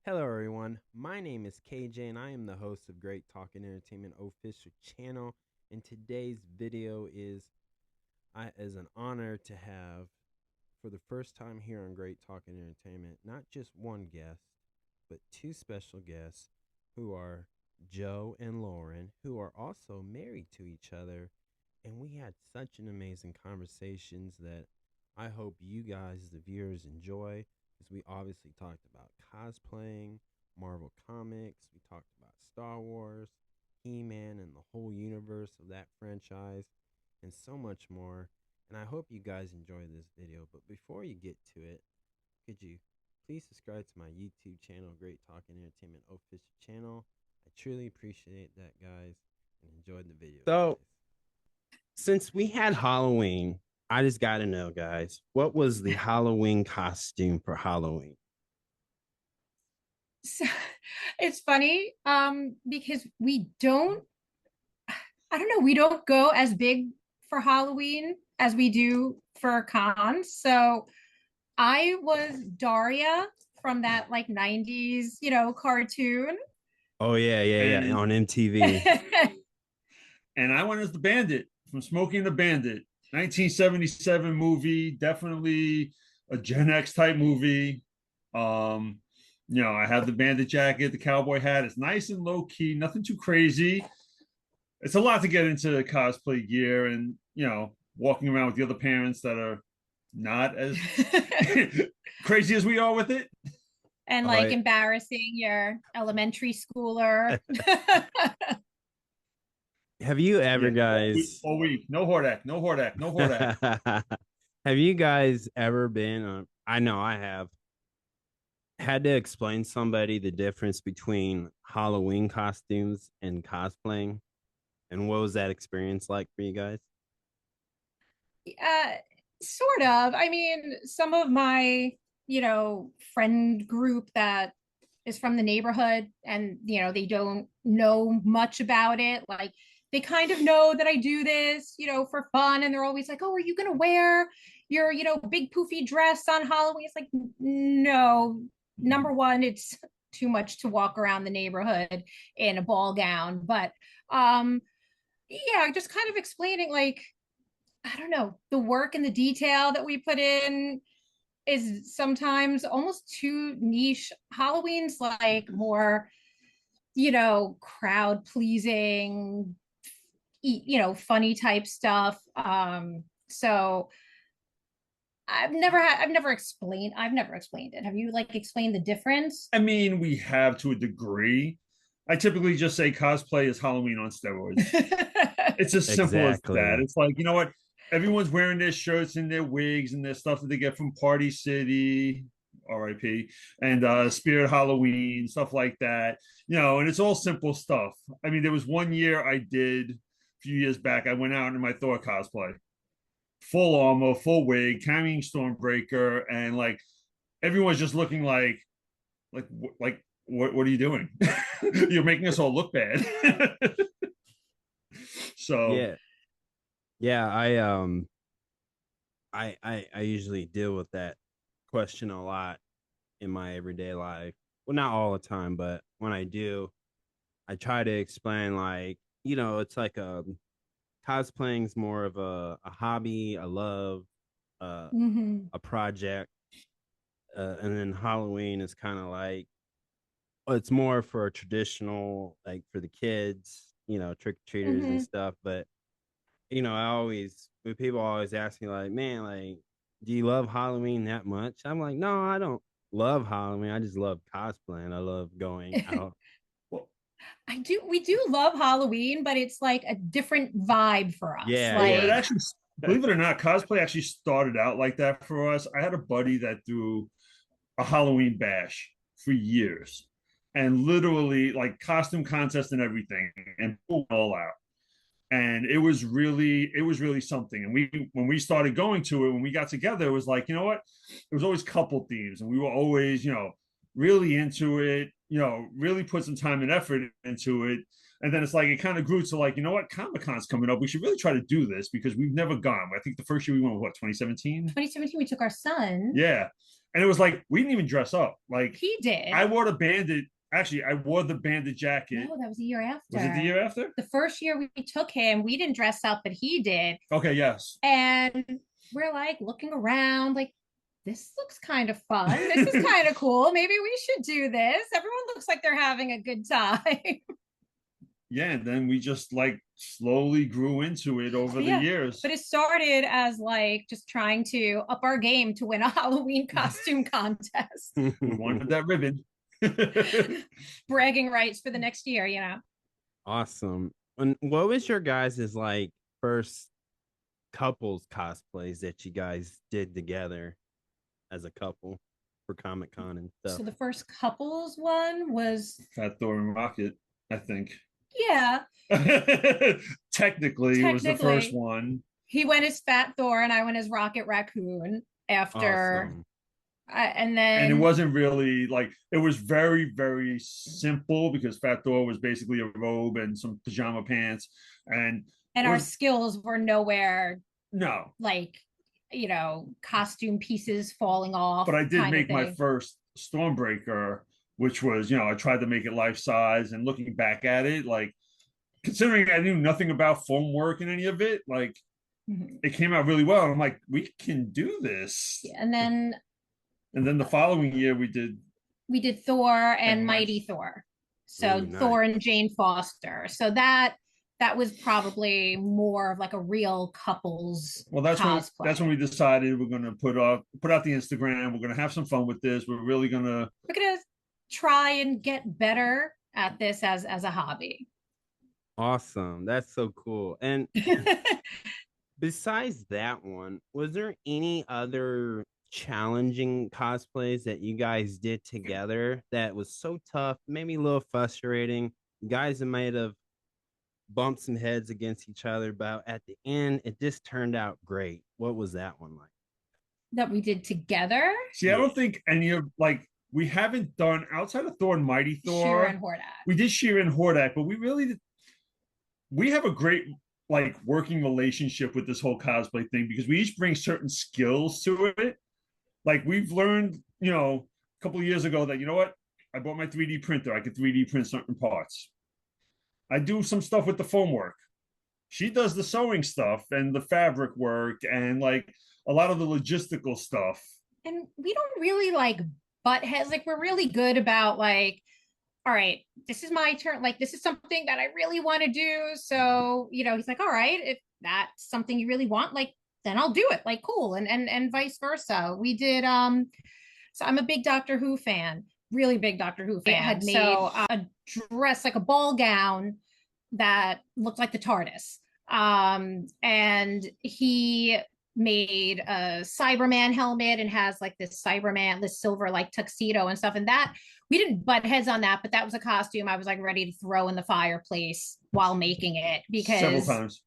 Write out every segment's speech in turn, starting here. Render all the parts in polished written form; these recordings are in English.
Hello, everyone. My name is KJ, and I am the host of Great Talk and Entertainment official channel. And today's video is an honor to have, for the first time here on Great Talk and Entertainment, not just one guest, but two special guests who are Joe and Lauren, who are also married to each other. And we had such an amazing conversations that I hope you guys, the viewers, enjoy. Because we obviously talked about cosplaying, Marvel Comics, we talked about Star Wars, He-Man, and the whole universe of that franchise, and so much more. And I hope you guys enjoy this video. But before you get to it, could you please subscribe to my YouTube channel, Great Talking Entertainment official channel? I truly appreciate that, guys, and enjoyed the video. So, since we had Halloween, I just got to know, guys, what was the Halloween costume for Halloween? So it's funny because we don't go as big for Halloween as we do for cons. So I was Daria from that like 90s, cartoon. Oh yeah, And on MTV. and I went as the Bandit from Smokey and the Bandit, 1977 movie, definitely a Gen X type movie. I have the bandit jacket, the cowboy hat. It's nice and low key, nothing too crazy. It's a lot to get into cosplay gear, and walking around with the other parents that are not as crazy as we are with it. And like embarrassing your elementary schooler. Have you ever, guys? All week. No Hordak, no Hordak, no Hordak. Have you guys ever been? I know I have. Had to explain somebody the difference between Halloween costumes and cosplaying, and what was that experience like for you guys? uh Sort of. I mean, some of my, friend group that is from the neighborhood, and they don't know much about it, like they kind of know that I do this, for fun, and they're always like, "Oh, are you going to wear your, big poofy dress on Halloween?" It's like, no. Number one, it's too much to walk around the neighborhood in a ball gown, but yeah, just kind of explaining, like, I don't know, the work and the detail that we put in is sometimes almost too niche. Halloween's like more, crowd pleasing, funny type stuff. So I've never explained it. Have you like explained the difference? I mean, we have to a degree. I typically just say cosplay is Halloween on steroids. It's as simple as that. It's like, you know what? Everyone's wearing their shirts and their wigs and their stuff that they get from Party City, RIP, and Spirit Halloween, stuff like that. And it's all simple stuff. I mean, there was one year I did a few years back, I went out in my Thor cosplay, full armor, full wig, carrying Stormbreaker, and like everyone's just looking like what are you doing? You're making us all look bad. So Yeah, yeah. I usually deal with that question a lot in my everyday life. Well, not all the time, but when I do, I try to explain, like, it's like cosplaying's more of a hobby, a love, Mm-hmm. a project, and then Halloween is kind of like, it's more for a traditional, like for the kids, trick or treaters and Mm-hmm. stuff. But I always, when people always ask me, like, man, like, do you love Halloween that much? I'm like, no, I don't love Halloween. I just love cosplaying. I love going out. We do love Halloween, but it's like a different vibe for us. Yeah, well, it Like, yeah. actually, believe it or not, cosplay actually started out like that for us. I had a buddy that threw a Halloween bash for years, and literally like costume contest and everything, and pulled it all out. And it was really something. And when we started going to it, when we got together, it was like, you know what? There was always couple themes, and we were always, really into it, really put some time and effort into it. And then it's like it kind of grew to like, you know what, Comic-Con's coming up. We should really try to do this because we've never gone. I think the first year we went, what, 2017? 2017, we took our son. Yeah. And it was like, we didn't even dress up. Like, He did. I wore the bandit. Actually, I wore the bandit jacket. No, that was the year after. Was it the year after? The first year we took him, we didn't dress up, but he did. Okay, yes. And we're like looking around, like, this looks kind of fun. This is kind of cool. Maybe we should do this. Everyone looks like they're having a good time. Yeah, and then we just like slowly grew into it over the years. But it started as like just trying to up our game to win a Halloween costume contest. We wanted that ribbon. Bragging rights for the next year, you know. Awesome. And what was your guys' like first couples cosplays that you guys did together as a couple for Comic-Con and stuff? So the first couples one was Fat Thor and Rocket, I think. Yeah. Technically, it was the first one. He went as Fat Thor and I went as Rocket Raccoon after. Awesome. And it wasn't really like, it was very, very simple because Fat Thor was basically a robe and some pajama pants. And our skills were nowhere. No. Like, you know, costume pieces falling off. But I did make my first Stormbreaker, which was, you know, I tried to make it life size, and looking back at it, like, considering I knew nothing about foam work and any of it, like, it came out really well. I'm like, we can do this. Yeah, and then the following year we did Thor and Mighty Thor. So nice. Thor and Jane Foster. So that was probably more of like a real couples. Well, that's when we decided we're gonna put out the Instagram. We're gonna have some fun with this. We're gonna try and get better at this as a hobby. Awesome. That's so cool. And besides that one, was there any other challenging cosplays that you guys did together that was so tough, maybe a little frustrating? You guys might have bumped some heads against each other, but at the end it just turned out great. What was that one like that we did together? See, I don't think any of, like, we haven't done outside of Thor and Mighty Thor. She-Ra and Hordak. We did She-Ra and Hordak, but we have a great like working relationship with this whole cosplay thing because we each bring certain skills to it. Like, we've learned, you know, a couple of years ago that, you know what, I bought my 3D printer. I could 3D print certain parts. I do some stuff with the foam work. She does the sewing stuff and the fabric work and like a lot of the logistical stuff. And we don't really like butt heads. Like, we're really good about like, all right, this is my turn. Like, this is something that I really want to do. So, you know, he's like, all right, if that's something you really want, like, then I'll do it. Like, cool. And vice versa. We did, so I'm a big Doctor Who fan, really big Doctor Who fan. Had made a dress, like a ball gown that looked like the TARDIS. And he made a Cyberman helmet and has like this Cyberman, this silver like tuxedo and stuff. And that, we didn't butt heads on that, but that was a costume I was like ready to throw in the fireplace while making it because several times.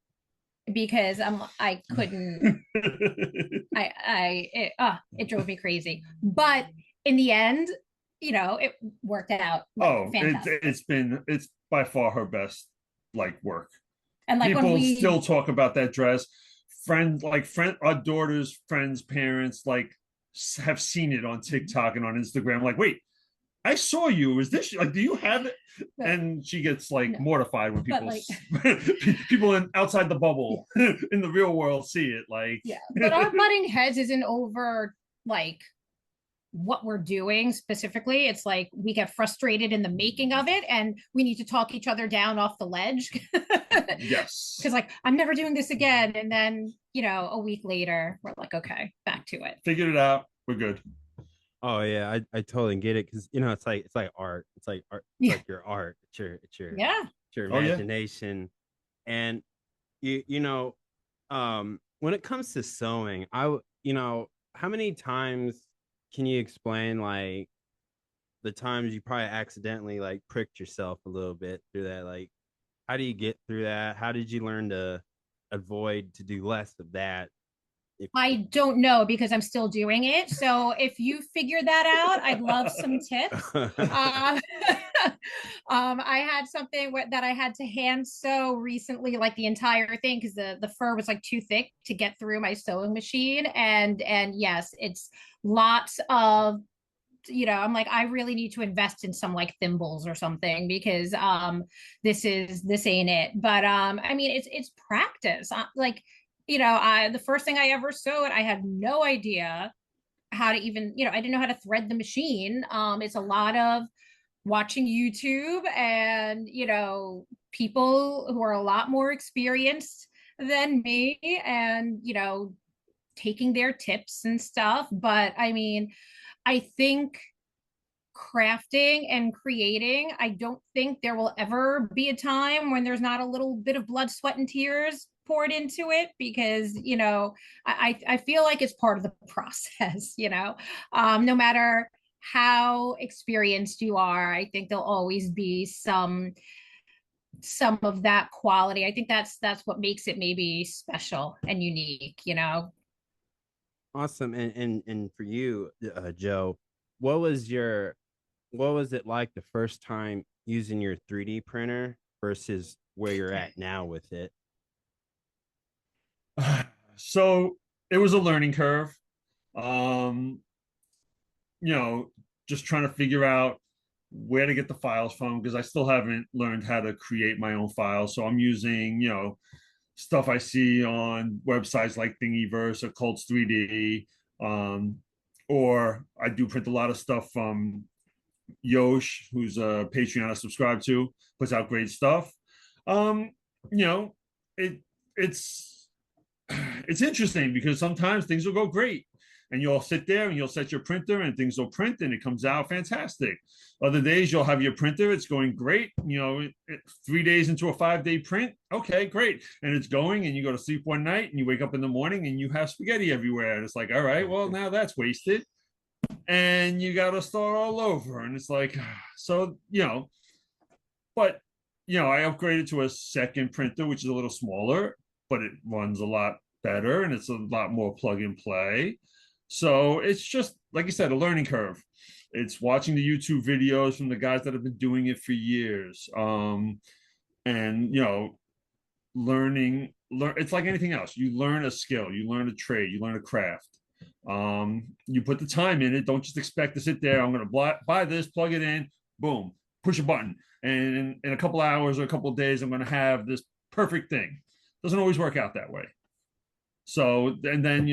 Because I couldn't. It drove me crazy. But in the end, you know, it worked out. Like, it's by far her best like work. And like people still talk about that dress. Our daughter's friends' parents like have seen it on TikTok and on Instagram. Like, wait, I saw you. Is this like? Do you have it? And she gets like mortified when people people outside the bubble in the real world see it. Like, yeah, but our butting heads isn't over like what we're doing specifically. It's like we get frustrated in the making of it, and we need to talk each other down off the ledge. Yes, because like I'm never doing this again, and then you know a week later we're like, okay, back to it. Figured it out. We're good. Oh yeah, I totally get it because you know it's like art. It's like art. It's like your art. It's your imagination, and you know, when it comes to sewing, how many times can you explain like the times you probably accidentally like pricked yourself a little bit through that? Like, how do you get through that? How did you learn to avoid to do less of that? I don't know because I'm still doing it. So if you figure that out, I'd love some tips. I had something that I had to hand sew recently, like the entire thing, because the fur was like too thick to get through my sewing machine. And yes, it's lots of, I'm like, I really need to invest in some like thimbles or something, because this ain't it. But I mean, it's practice. Like, I the first thing I ever sewed, I had no idea how to even, I didn't know how to thread the machine. It's a lot of watching YouTube and, people who are a lot more experienced than me, and, taking their tips and stuff. But I mean, I think crafting and creating, I don't think there will ever be a time when there's not a little bit of blood, sweat, and tears poured into it, because I feel like it's part of the process. No matter how experienced you are, I think there'll always be some of that quality. I think that's what makes it maybe special and unique. Awesome. And for you, Joe, what was it like the first time using your 3D printer versus where you're at now with it? So it was a learning curve. Um, you know, just trying to figure out where to get the files from, because I still haven't learned how to create my own files. So I'm using, stuff I see on websites like Thingiverse or Cults 3D. Or I do print a lot of stuff from Yosh, who's a Patreon I subscribe to, puts out great stuff. Um, you know, it it's it's interesting because sometimes things will go great and you'll sit there and you'll set your printer and things will print and it comes out fantastic. Other days you'll have your printer, it's going great. 3 days into a 5-day print, okay, great, and it's going, and you go to sleep one night and you wake up in the morning and you have spaghetti everywhere, and it's like, all right, well, now that's wasted, and you got to start all over, and it's like, so but I upgraded to a second printer, which is a little smaller, but it runs a lot better and it's a lot more plug and play. So it's just, like you said, a learning curve. It's watching the YouTube videos from the guys that have been doing it for years. And learn it's like anything else. You learn a skill, you learn a trade, you learn a craft. You put the time in it. Don't just expect to sit there, I'm going to buy this, plug it in, boom, push a button, and in a couple hours or a couple of days I'm going to have this perfect thing. Doesn't always work out that way. So, and then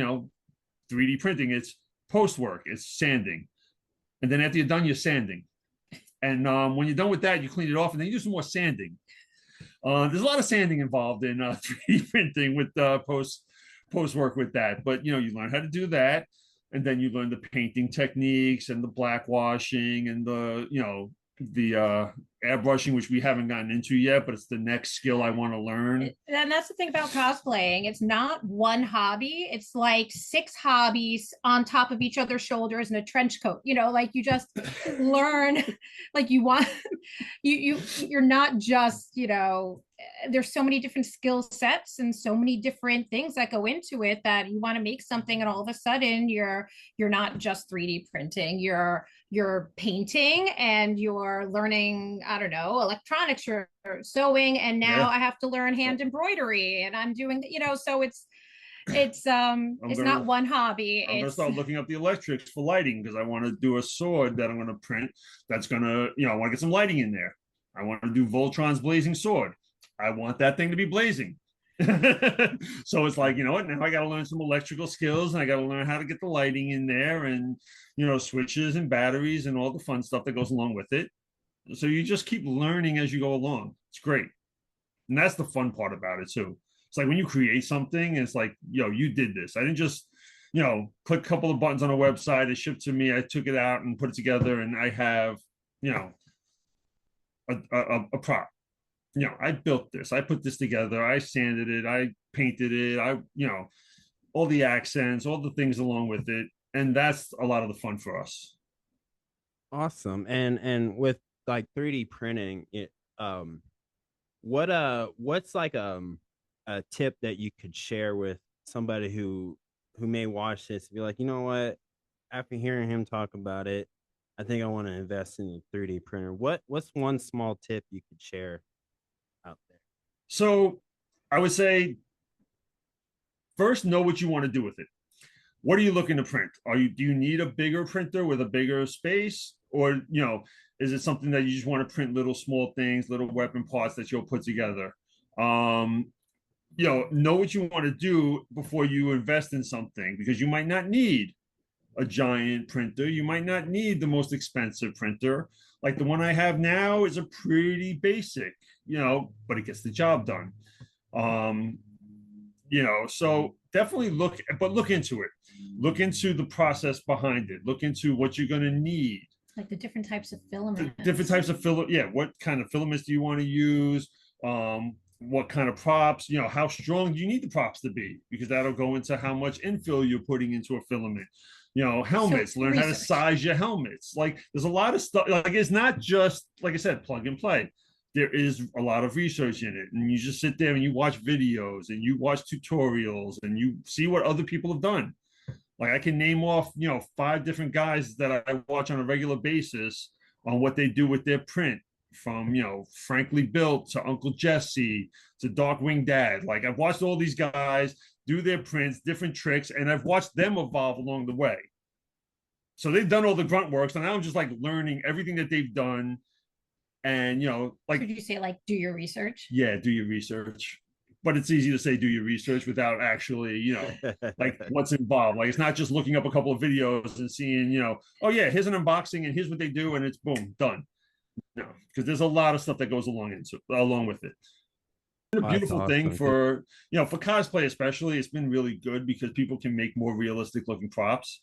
3D printing, it's post work, it's sanding, and then after you're done, you're sanding, and when you're done with that, you clean it off, and then you do some more sanding. There's a lot of sanding involved in 3D printing with post work with that, but you learn how to do that, and then you learn the painting techniques and the black washing and the airbrushing, which we haven't gotten into yet, but it's the next skill I want to learn. And that's the thing about cosplaying. It's not one hobby. It's like 6 hobbies on top of each other's shoulders in a trench coat. Like you just learn, like you want, you're not just, there's so many different skill sets and so many different things that go into it, that you want to make something and all of a sudden you're not just 3D printing, you're painting, and you're learning, I don't know, electronics, you're sewing, and now I have to learn hand embroidery, and I'm doing, so it's not one hobby. I'm gonna start looking up the electrics for lighting, because I want to do a sword that I'm going to print. That's gonna, I want to get some lighting in there. I want to do Voltron's blazing sword. I want that thing to be blazing. So it's like, you know what, now I got to learn some electrical skills, and I got to learn how to get the lighting in there, and switches and batteries and all the fun stuff that goes along with it. So you just keep learning as you go along. It's great, and that's the fun part about it too. It's like when you create something, it's like, you did this. I didn't just click a couple of buttons on a website, it shipped to me, I took it out and put it together, and I have a prop. I built this, I put this together, I sanded it, I painted it, all the accents, all the things along with it. And that's a lot of the fun for us. Awesome. And with like 3D printing, what's like a tip that you could share with somebody who may watch this and be like, you know what, after hearing him talk about it, I think I want to invest in a 3D printer. What's one small tip you could share out there? So I would say first know what you want to do with it. What are you looking to print? Do you need a bigger printer with a bigger space? Or, is it something that you just want to print little small things, little weapon parts that you'll put together? Um, know what you want to do before you invest in something, because you might not need a giant printer. You might not need the most expensive printer. Like the one I have now is a pretty basic, but it gets the job done. Um, so definitely look into it. Look into the process behind it. Look into what you're going to need. Like the different types of filaments. Different types of filament. Yeah. What kind of filaments do you want to use? What kind of props, how strong do you need the props to be? Because that'll go into how much infill you're putting into a filament. Helmets, learn how to size your helmets. Like there's a lot of stuff. Like it's not just, like I said, plug and play. There is a lot of research in it. And you just sit there and you watch videos and you watch tutorials and you see what other people have done. Like I can name off, 5 different guys that I watch on a regular basis on what they do with their print, from Frankly Built to Uncle Jesse to Darkwing Dad. Like I've watched all these guys do their prints, different tricks, and I've watched them evolve along the way. So they've done all the grunt work, so now I'm just like learning everything that they've done. And like, could you say like do your research? Yeah, do your research. But it's easy to say do your research without actually, like what's involved. Like it's not just looking up a couple of videos and seeing, oh yeah, here's an unboxing and here's what they do, and it's boom, done. No, because there's a lot of stuff that goes along with it. A beautiful awesome thing for for cosplay, especially. It's been really good because people can make more realistic looking props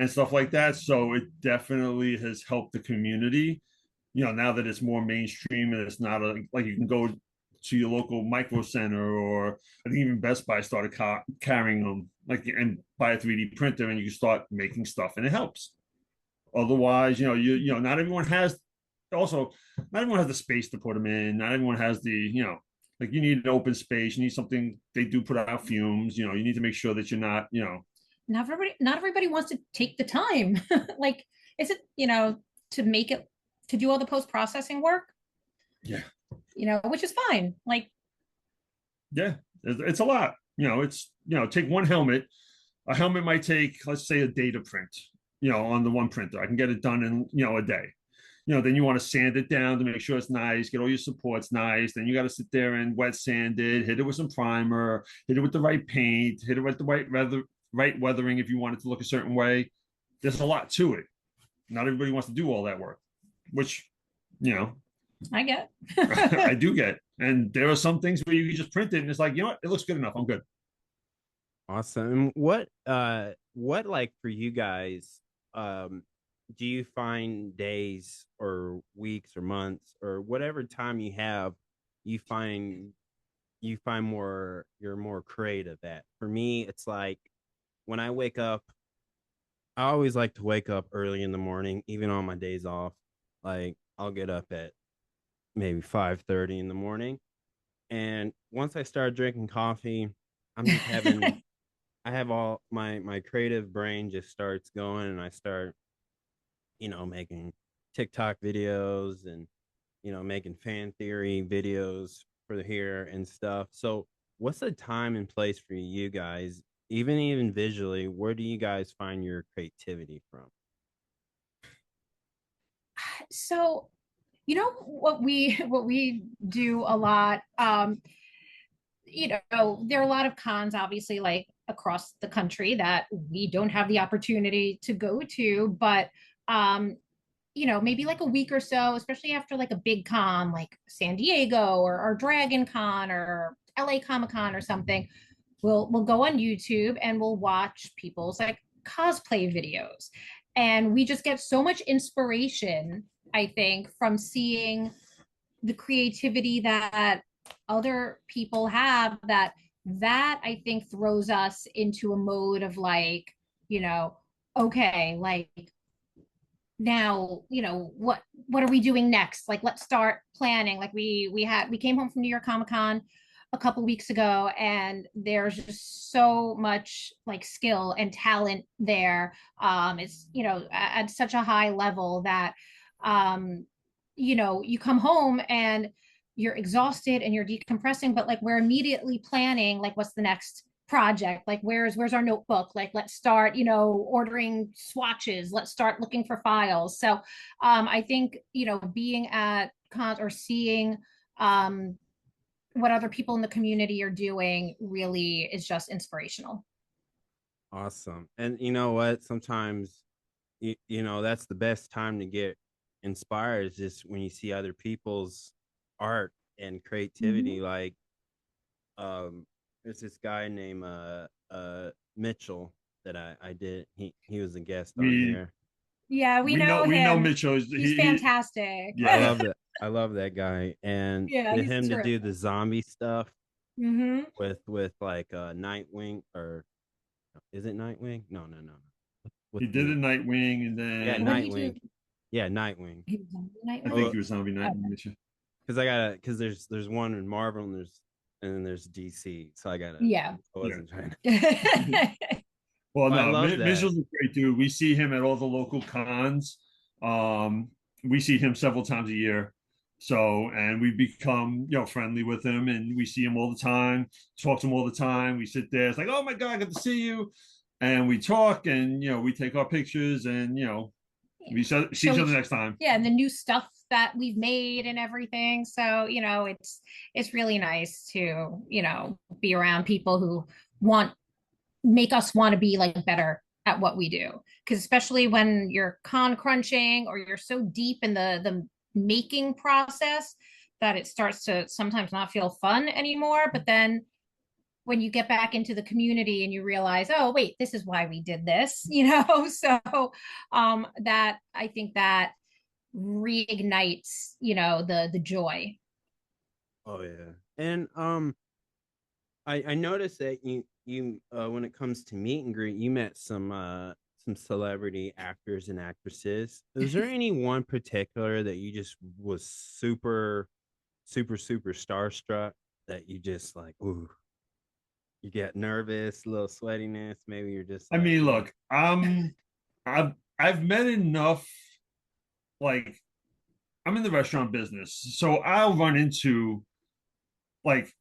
and stuff like that. So it definitely has helped the community. Now that it's more mainstream and it's not like you can go to your local Micro Center, or I think even Best Buy started carrying them, like, and buy a 3D printer and you can start making stuff, and it helps. Otherwise, not everyone has. Also, not everyone has the space to put them in. Not everyone has the, like you need an open space. You need something. They do put out fumes. You need to make sure that you're not, Not everybody wants to take the time. Like, is it, to make it, to do all the post-processing work? Yeah. Which is fine. Like, yeah, it's a lot. Take one helmet. A helmet might take, let's say, a day to print. On the one printer, I can get it done in a day. Then you want to sand it down to make sure it's nice, get all your supports nice. Then you got to sit there and wet sand it, hit it with some primer, hit it with the right paint, hit it with the right weathering if you want it to look a certain way. There's a lot to it. Not everybody wants to do all that work, which, I get. I do get. And there are some things where you can just print it and it's like, it looks good enough. I'm good. Awesome. What like for you guys, do you find days or weeks or months or whatever time you have, you find you're more creative at? For me, it's like when I wake up, I always like to wake up early in the morning, even on my days off. Like I'll get up at maybe 5:30 in the morning. And once I start drinking coffee, I'm just having I have all my creative brain just starts going, and I start making TikTok videos and making fan theory videos for here and stuff. So what's the time and place for you guys, even visually? Where do you guys find your creativity from? So what we do a lot, there are a lot of cons, obviously, like across the country that we don't have the opportunity to go to, but maybe like a week or so, especially after like a big con like San Diego or Dragon Con or LA Comic Con or something, we'll go on YouTube and we'll watch people's like cosplay videos, and we just get so much inspiration, I think, from seeing the creativity that other people have, that I think throws us into a mode of like, okay, like now, what are we doing next? Like, let's start planning. Like we came home from New York Comic Con a couple weeks ago, and there's just so much like skill and talent there. It's, you know, at such a high level that, you know, you come home and you're exhausted and you're decompressing, but like we're immediately planning like what's the next project, like where's our notebook, like let's start, you know, ordering swatches, let's start looking for files. So I think, you know, being at cons or seeing what other people in the community are doing really is just inspirational. Awesome. And you know what? Sometimes you know that's the best time to get inspired is just when you see other people's art and creativity. Mhm. Like there's this guy named Mitchell that I did. He was a guest on We here. Yeah, we know we know him. Mitchell. He's fantastic. I Yeah. love that. I love that guy. And Yeah, get he's him to do terrific. the zombie stuff Mm-hmm. with like Nightwing, or is it Nightwing? No. With He did a the Nightwing, and yeah, What did then he do? Nightwing. Yeah, Nightwing. He was on I Nightwing? think Oh, he was Zombie Night Mitchell. because there's one in Marvel and then there's DC, so I gotta. Yeah. I wasn't trying to. Well, But I no, love that. Mitchell's a great dude. We see him at all the local cons. Um, we see him several times a year. So, and we become, you know, friendly with him, and we see him all the time, talk to him all the time. We sit there, it's like, oh my God, good to see you. And we talk, and, you know, we take our pictures, and, you know, we see each Show other each, next time. yeah, and the new stuff that we've made and everything. So, you know, it's really nice to, you know, be around people who want make us want to be like better at what we do. Because especially when you're con crunching or you're so deep in the making process that it starts to sometimes not feel fun anymore. But then when you get back into the community and you realize, oh wait, this is why we did this, you know. So that I think that reignites, you know, the joy. Oh yeah, and I noticed that you when it comes to meet and greet, you met some celebrity actors and actresses. Is there any one particular that you just was super starstruck that you just like, ooh, you get nervous, a little sweatiness, maybe you're just I like, mean, ooh. look, I've met enough, like, I'm in the restaurant business, so I'll run into, like,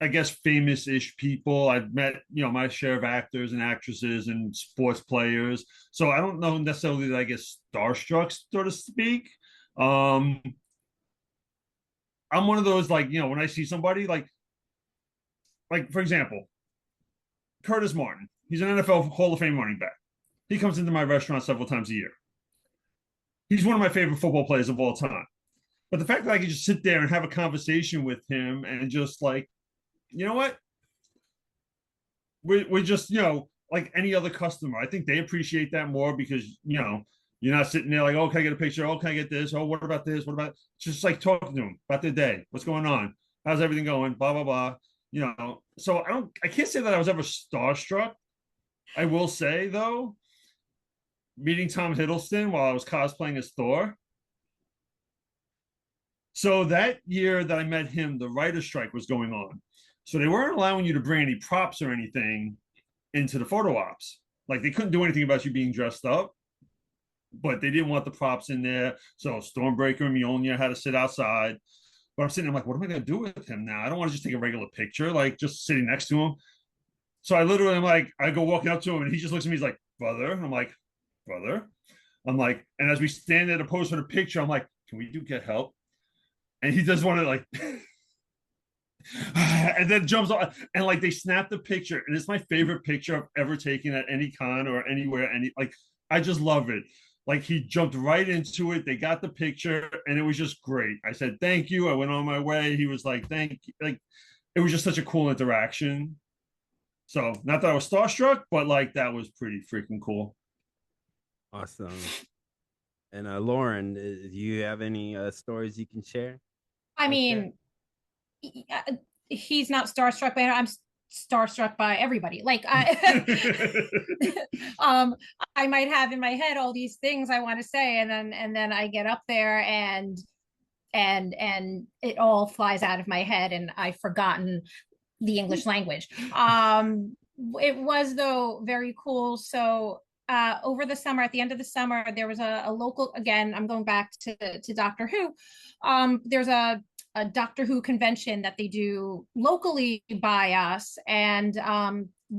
I guess famous-ish people. I've met, you know, my share of actors and actresses and sports players. So I don't know necessarily that I get starstruck, so to speak. Um, I'm one of those, like, you know, when I see somebody like for example, Curtis Martin. He's an NFL Hall of Fame running back. He comes into my restaurant several times a year. He's one of my favorite football players of all time. But the fact that I can just sit there and have a conversation with him and just like, you know what? We're just, you know, like any other customer. I think they appreciate that more because, you know, you're not sitting there like, oh, can I get a picture? Oh, can I get this? Oh, what about this? What about just like talking to them about their day? What's going on? How's everything going? Blah, blah, blah. You know, so I can't say that I was ever starstruck. I will say though, meeting Tom Hiddleston while I was cosplaying as Thor. So that year that I met him, the writer's strike was going on. So they weren't allowing you to bring any props or anything into the photo ops. Like they couldn't do anything about you being dressed up, but they didn't want the props in there. So Stormbreaker and Mjolnir had to sit outside. But I'm sitting there like, what am I going to do with him now? I don't want to just take a regular picture, like just sitting next to him. So I literally am like, I go walking up to him and he just looks at me. He's like, brother. I'm like, brother. I'm like, and as we stand there to pose for the picture, I'm like, can we do get help? And he does want to like and then jumps on and like they snap the picture and it's my favorite picture I've ever taken at any con or anywhere, any like I just love it. Like he jumped right into it, they got the picture and it was just great. I said thank you, I went on my way. He was like thank you. Like it was just such a cool interaction. So not that I was starstruck, but like that was pretty freaking cool. Awesome. And Lauren, do you have any stories you can share? I mean, he's not starstruck by I'm starstruck by everybody. Like I I might have in my head all these things I want to say, and then I get up there and and it all flies out of my head, and I've forgotten the English language. It was though very cool. So over the summer, at the end of the summer, there was a local, again, I'm going back to Doctor Who. There's a Doctor Who convention that they do locally by us, and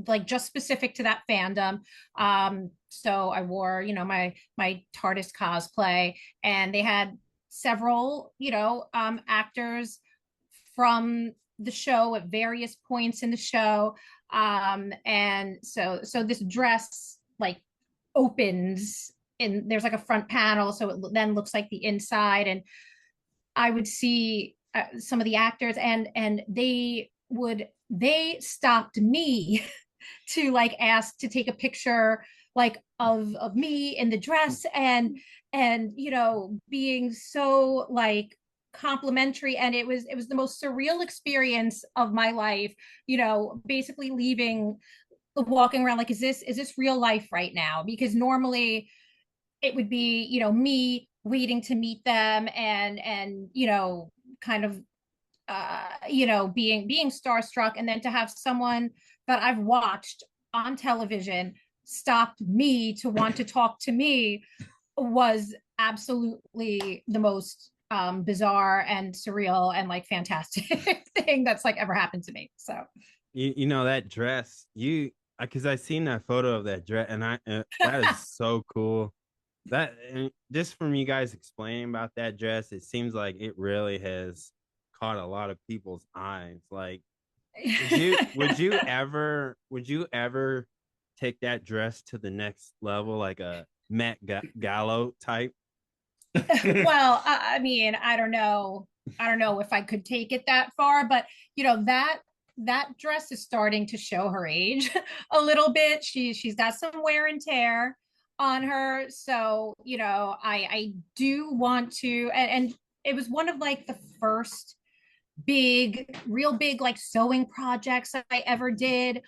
like just specific to that fandom. So I wore, you know, my TARDIS cosplay, and they had several, you know, actors from the show at various points in the show. And so this dress like opens, and there's like a front panel, so it then looks like the inside. And I would see some of the actors, and they stopped me to like ask to take a picture like of me in the dress, and you know, being so like complimentary. And it was the most surreal experience of my life, you know, basically leaving, walking around like, is this real life right now? Because normally it would be, you know, me waiting to meet them, and you know, kind of you know, being starstruck, and then to have someone that I've watched on television stop me to want to talk to me was absolutely the most bizarre and surreal and like fantastic thing that's like ever happened to me. So You know that dress, because I seen that photo of that dress, and that is so cool. That, and just from you guys explaining about that dress, it seems like it really has caught a lot of people's eyes. Like, would you ever take that dress to the next level, like a Met Gallo type? well, I mean, I don't know if I could take it that far, but you know, that dress is starting to show her age a little bit. She's got some wear and tear on her. So, you know, I do want to, and it was one of like the first real big like sewing projects I ever did.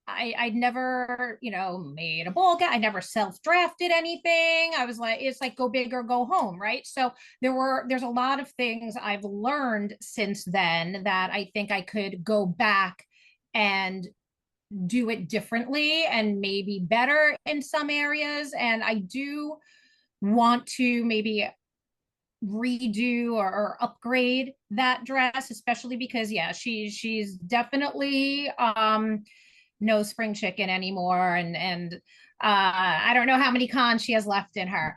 I'd never, you know, made a ball gown. I never self-drafted anything. I was like, it's like go big or go home, right? So there's a lot of things I've learned since then that I think I could go back and do it differently and maybe better in some areas. And I do want to maybe redo or upgrade that dress, especially because yeah, she's definitely no spring chicken anymore, and I don't know how many cons she has left in her.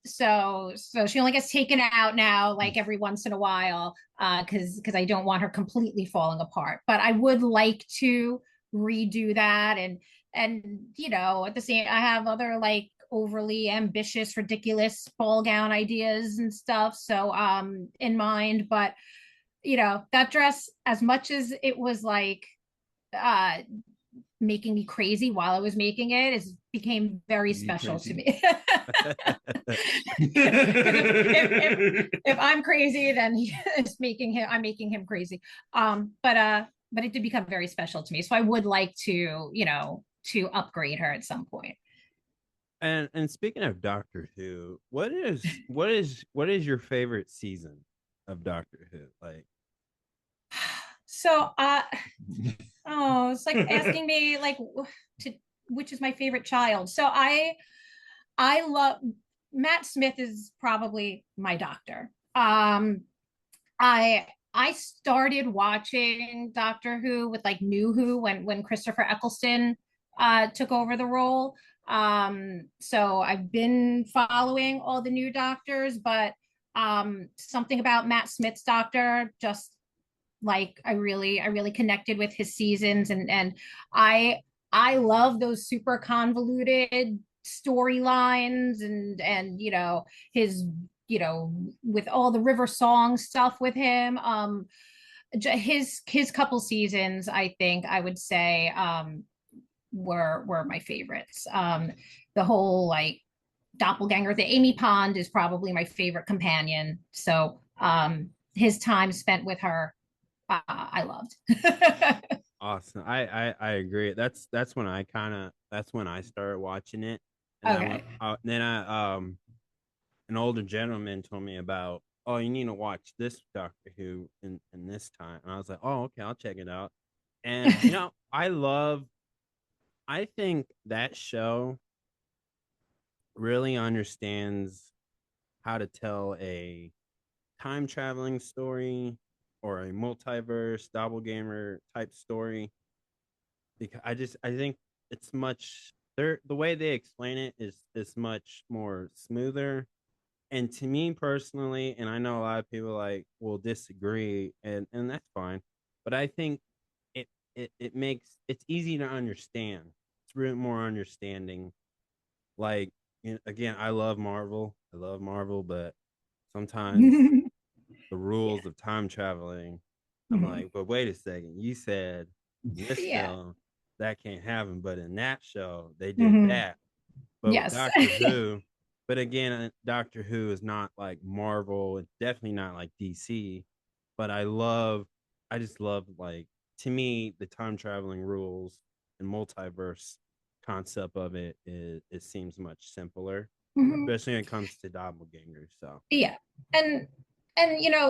So she only gets taken out now like every once in a while, because I don't want her completely falling apart. But I would like to redo that, and you know, at the same, I have other like overly ambitious, ridiculous ball gown ideas and stuff, so in mind. But you know, that dress, as much as it was like uh making me crazy while I was making it, is became very special to me. if I'm crazy, then I'm making him crazy. But it did become very special to me. So I would like to, you know, to upgrade her at some point. And speaking of Doctor Who, what is your favorite season of Doctor Who? Like, So oh, it's like asking me like to which is my favorite child. So I love Matt Smith is probably my doctor. I started watching Doctor Who with like New Who when Christopher Eccleston took over the role. So I've been following all the new doctors, but something about Matt Smith's doctor, just like I really connected with his seasons, and I I love those super convoluted storylines, and you know, his, you know, with all the River Song stuff with him. His couple seasons, I think I would say, were my favorites. The whole like doppelganger, the Amy Pond is probably my favorite companion. So his time spent with her, I loved. awesome. I agree. That's when I kind of, that's when I started watching it, and Okay. then I an older gentleman told me about, oh, you need to watch this Doctor Who in this time. And I was like, oh, okay, I'll check it out. And I think that show really understands how to tell a time traveling story or a multiverse doppelganger type story, because I think it's much the way they explain it is much more smoother. And to me personally, and I know a lot of people like will disagree, and that's fine, but I think it makes it's easy to understand. It's really more understanding. Like, again, I love Marvel, but sometimes the Yeah. rules of time traveling, I'm Mhm. like, but wait a second, you said in this Yeah. film that can't happen, but in that show they did Mhm. that. But with Yes. Doctor Who, but again, Doctor Who is not like Marvel. It's definitely not like DC. But I just love, like, to me, the time traveling rules and multiverse concept of it seems much simpler, Mhm. especially when it comes to doppelgangers. So, Yeah. And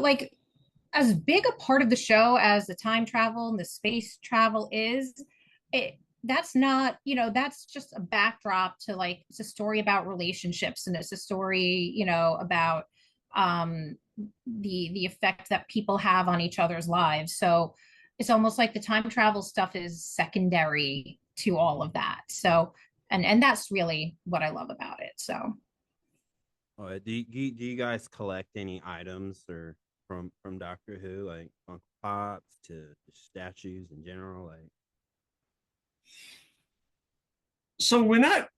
like as big a part of the show as the time travel and the space travel is, it that's not, that's just a backdrop to, like, it's a story about relationships, and it's a story, about um the effect that people have on each other's lives. So it's almost like the time travel stuff is secondary to all of that. So and that's really what I love about it. So do you guys collect any items or from Doctor Who, like Funko Pops to statues in general? Like, So we're not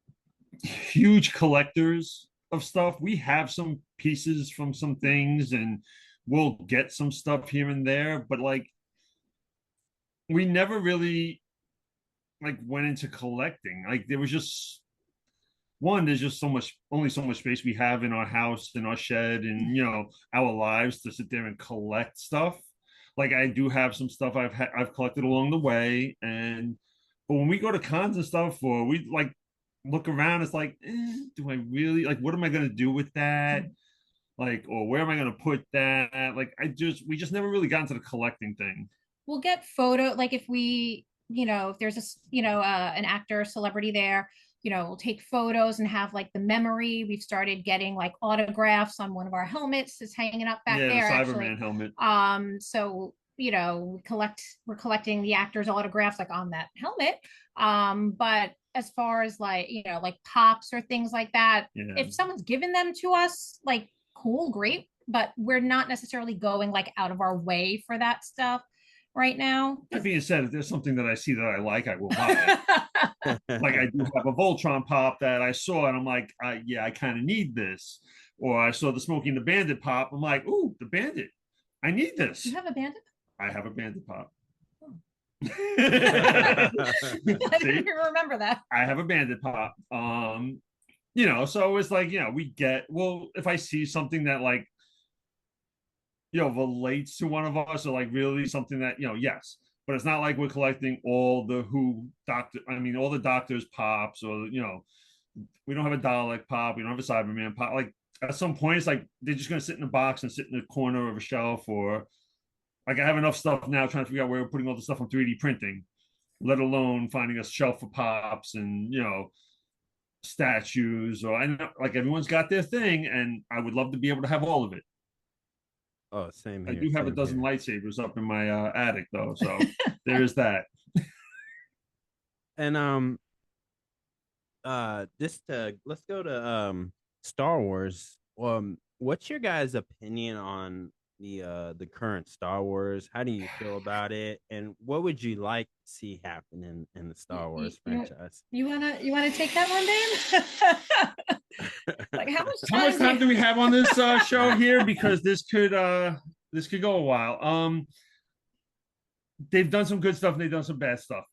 huge collectors of stuff. We have some pieces from some things, and we'll get some stuff here and there, but like we never really like went into collecting. Like there was just one, there's just only so much space we have in our house, in our shed, and our lives to sit there and collect stuff. Like I do have some stuff I've collected along the way, and but when we go to cons and stuff, or we like look around, it's like, do I really like? What am I gonna do with that? Like, or where am I gonna put that? Like, we just never really got into the collecting thing. we'll get photo, like if we, if there's an actor celebrity there, we'll take photos and have like the memory. We've started getting like autographs on one of our helmets that's hanging up back Yeah, the there actually. Cyberman helmet. So we're collecting the actors autographs like on that helmet. But as far as like, like pops or things like that, Yeah. if someone's given them to us, like, cool, great, but we're not necessarily going like out of our way for that stuff right now. That being said, if there's something that I see that I like, I will buy it. Like I do have a Voltron pop that I saw, and I'm like, yeah, I kind of need this. Or I saw the Smoking the Bandit pop. I'm like, ooh, the Bandit. I need this. You have a bandit? I have a Bandit pop. I didn't even remember that. I have a Bandit pop. So it's like, we get, well, if I see something that like, relates to one of us, or like really something that, yes. But it's not like we're collecting all the all the Doctors pops, or, we don't have a Dalek pop, we don't have a Cyberman pop. Like at some point, it's like they're just going to sit in a box and sit in the corner of a shelf, or like I have enough stuff now trying to figure out where we're putting all the stuff on 3D printing, let alone finding a shelf for pops and, statues. Or I know like everyone's got their thing, and I would love to be able to have all of it. oh, same I here. do have a Same dozen here. lightsabers up in my attic, though, so there is that. And just let's go to Star Wars. What's your guys' opinion on the current Star Wars? How do you feel about it, and what would you like to see happen in the Star You, Wars franchise? you wanna take that one, Dave? Like How much time do we have on this show here? Because this could go a while. They've done some good stuff and they've done some bad stuff.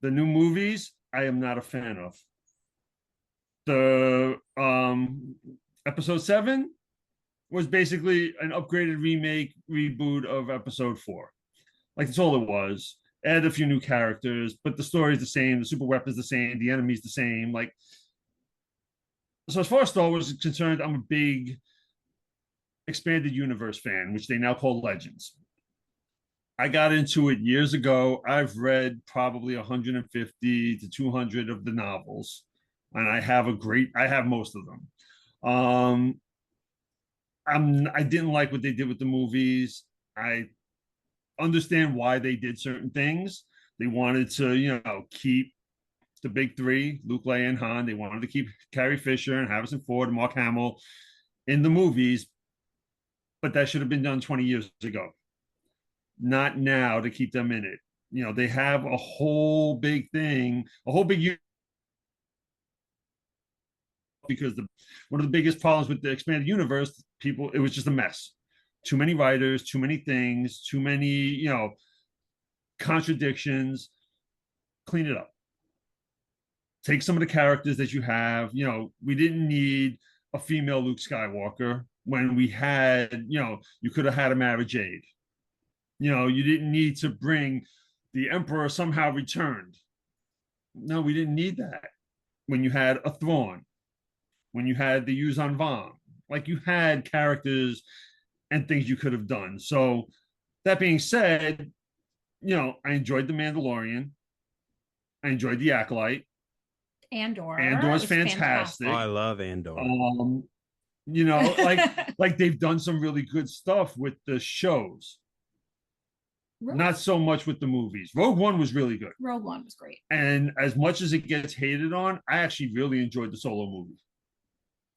The new movies, I am not a fan of. The episode 7 was basically an upgraded remake reboot of episode 4. Like that's all it was. Add a few new characters, but the story is the same. The super weapon's the same. The enemy's the same. Like So as far as Star Wars is concerned, I'm a big expanded universe fan, which they now call Legends. I got into it years ago. I've read probably 150 to 200 of the novels, and I have most of them. Um, I didn't like what they did with the movies. I understand why they did certain things. They wanted to, keep the big three, Luke, Leia, and Han. They wanted to keep Carrie Fisher and Harrison Ford and Mark Hamill in the movies, but that should have been done 20 years ago, not now to keep them in it. They have a whole big thing, a whole big because one of the biggest problems with the expanded universe, it was just a mess. Too many writers, too many things, too many, contradictions. Clean it up. Take some of the characters that you have. We didn't need a female Luke Skywalker when we had, you could have had a Mara Jade. You didn't need to bring the Emperor somehow returned. No, we didn't need that. When you had a Thrawn, when you had the Yuuzhan Vong, like you had characters and things you could have done. So that being said, I enjoyed The Mandalorian. I enjoyed The Acolyte. Andor's fantastic. Oh, I love Andor. Like they've done some really good stuff with the shows. Not so much with the movies. Rogue One was really good. Rogue One was great. And as much as it gets hated on, I actually really enjoyed the Solo movie.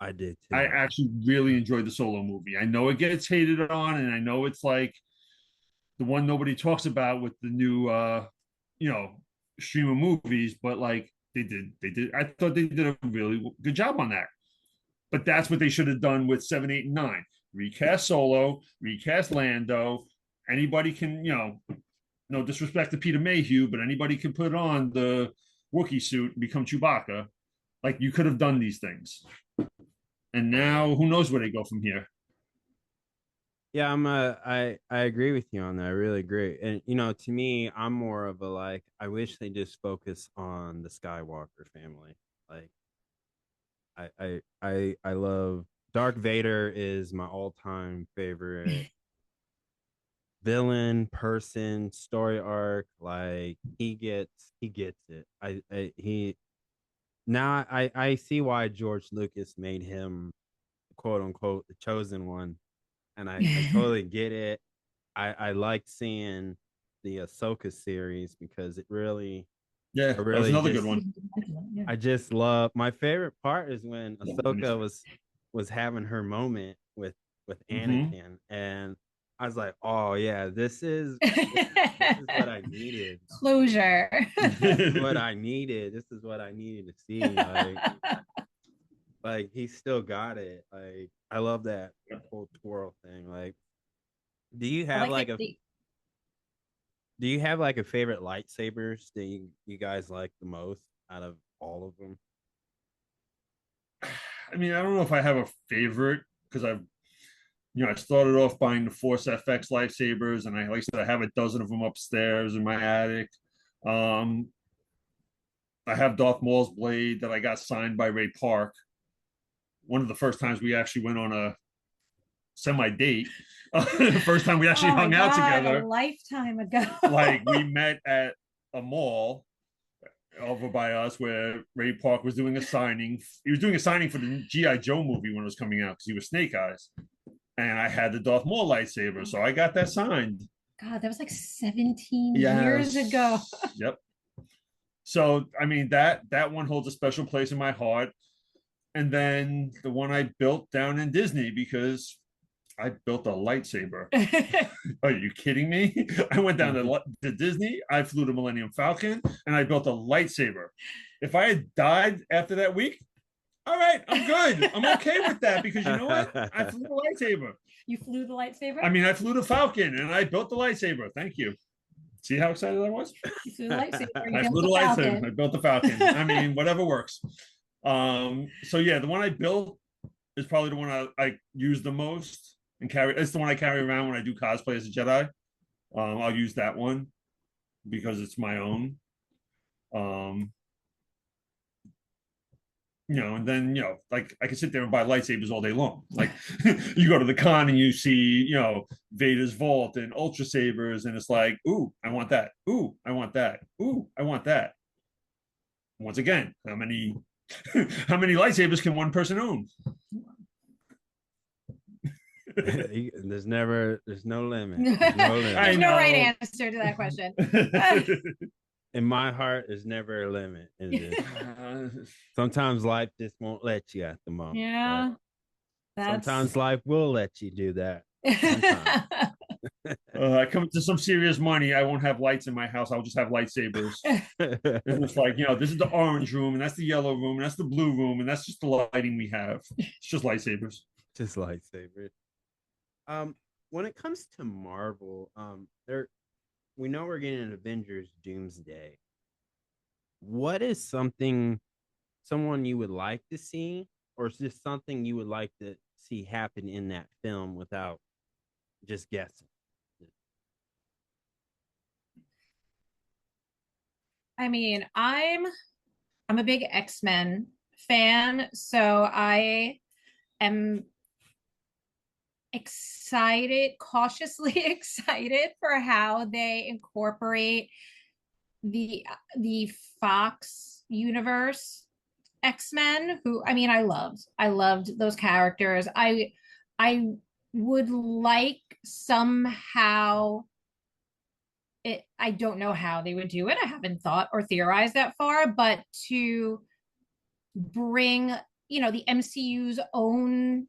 I did too. I actually really enjoyed the Solo movie. I know it gets hated on, and I know it's like the one nobody talks about with the new stream of movies, but like they did I thought they did a really good job on that. But that's what they should have done with 7, 8, and 9. Recast Solo, recast Lando. Anybody can, no disrespect to Peter Mayhew, but anybody can put on the Wookiee suit and become Chewbacca. Like you could have done these things. And now who knows where they go from here. Yeah, I agree with you on that. I really agree. And to me, I'm more of a like, I wish they just focus on the Skywalker family. Like I love Darth Vader is my all-time favorite villain, person, story arc. Like he gets it. I see why George Lucas made him quote unquote the chosen one. And I totally get it. I liked seeing the Ahsoka series because it really, that was another good one. I just love, my favorite part is when Ahsoka was having her moment with Anakin, and I was like, oh yeah, this is what I needed. Closure. This is what I needed. This is what I needed to see. Like he still got it. Like I love that whole twirl thing. Like, do you have do you have like a favorite lightsabers that you guys like the most out of all of them? I mean, I don't know if I have a favorite because I started off buying the Force FX lightsabers, and like I said, I have a dozen of them upstairs in my attic. I have Darth Maul's blade that I got signed by Ray Park. One of the first times we actually went on a semi-date. The first time we actually hung out together. A lifetime ago. Like we met at a mall over by us where Ray Park was doing a signing. He was doing a signing for the G.I. Joe movie when it was coming out because he was Snake Eyes. And I had the Darth Maul lightsaber, so I got that signed. God, that was like 17 years ago. Yep. So, I mean, that one holds a special place in my heart. And then the one I built down in Disney because I built a lightsaber. Are you kidding me? I went down to Disney. I flew the Millennium Falcon and I built a lightsaber. If I had died after that week, all right, I'm good. I'm okay with that because you know what? I flew the lightsaber. You flew the lightsaber? I mean, I flew the Falcon and I built the lightsaber. Thank you. See how excited I was? You flew the lightsaber. I flew the lightsaber. I built the Falcon. I mean, whatever works. So yeah, the one I built is probably the one I use the most and carry. It's the one I carry around when I do cosplay as a Jedi. I'll use that one because it's my own. and then like I can sit there and buy lightsabers all day long. Like you go to the con and you see Vader's vault and ultra sabers, and it's like, ooh, I want that. Ooh, I want that. Ooh, I want that. Once again, how many how many lightsabers can one person own? There's no limit. There's no right answer to that question. In my heart, there's never a limit. Sometimes life just won't let you at the moment. Yeah. Sometimes life will let you do that. I come to some serious money. I won't have lights in my house. I'll just have lightsabers. And it's like, this is the orange room, and that's the yellow room, and that's the blue room, and that's just the lighting we have. It's just lightsabers. Just lightsabers. When it comes to Marvel, we know we're getting an Avengers Doomsday. What is someone you would like to see, or is this something you would like to see happen in that film without just guessing? I mean, I'm a big X-Men fan, so I am cautiously excited for how they incorporate the Fox universe X-Men, who I mean I loved those characters. I would like somehow I don't know how they would do it. I haven't thought or theorized that far, but to bring, the MCU's own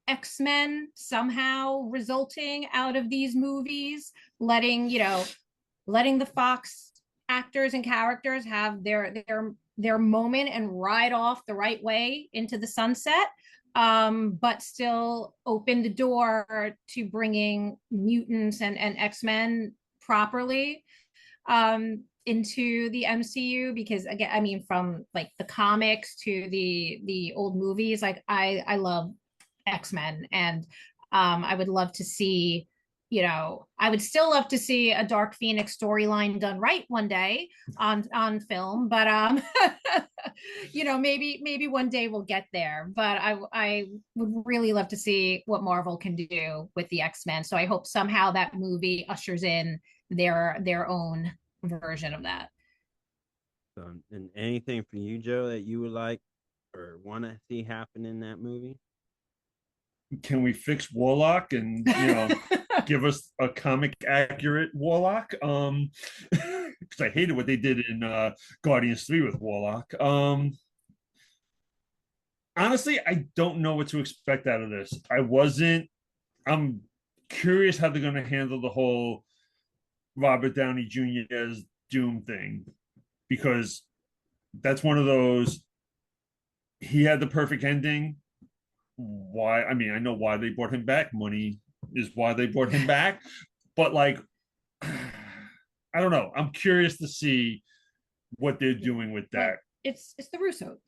X-Men somehow resulting out of these movies, letting the Fox actors and characters have their moment and ride off the right way into the sunset, but still open the door to bringing mutants and X-Men properly into the MCU, because again, I mean, from like the comics to the old movies, like I love X-Men, and I would love to see, I would still love to see a Dark Phoenix storyline done right one day on film, but maybe one day we'll get there. But I would really love to see what Marvel can do with the X-Men. So I hope somehow that movie ushers in their own version of that. And anything from you, Joe, that you would like or want to see happen in that movie? Can we fix Warlock and give us a comic accurate Warlock? Because I hated what they did in Guardians 3 with Warlock. Honestly, I don't know what to expect out of this. I'm curious how they're going to handle the whole Robert Downey Jr. as Doom thing, because that's one of those, he had the perfect ending. Why? I mean, I know why they brought him back. Money is why they brought him back. But like, I don't know. I'm curious to see what they're doing with that. It's the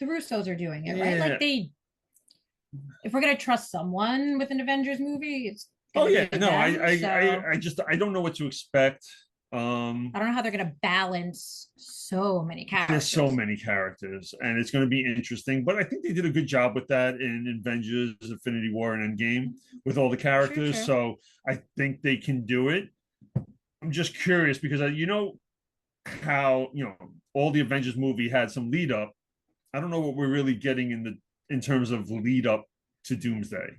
Russos are doing it, right? Like if we're gonna trust someone with an Avengers movie, it's I don't know what to expect. I don't know how they're going to balance so many characters. There's so many characters, and it's going to be interesting. But I think they did a good job with that in Avengers, Infinity War, and Endgame with all the characters. True. So I think they can do it. I'm just curious because how all the Avengers movie had some lead up. I don't know what we're really getting in terms of lead up to Doomsday.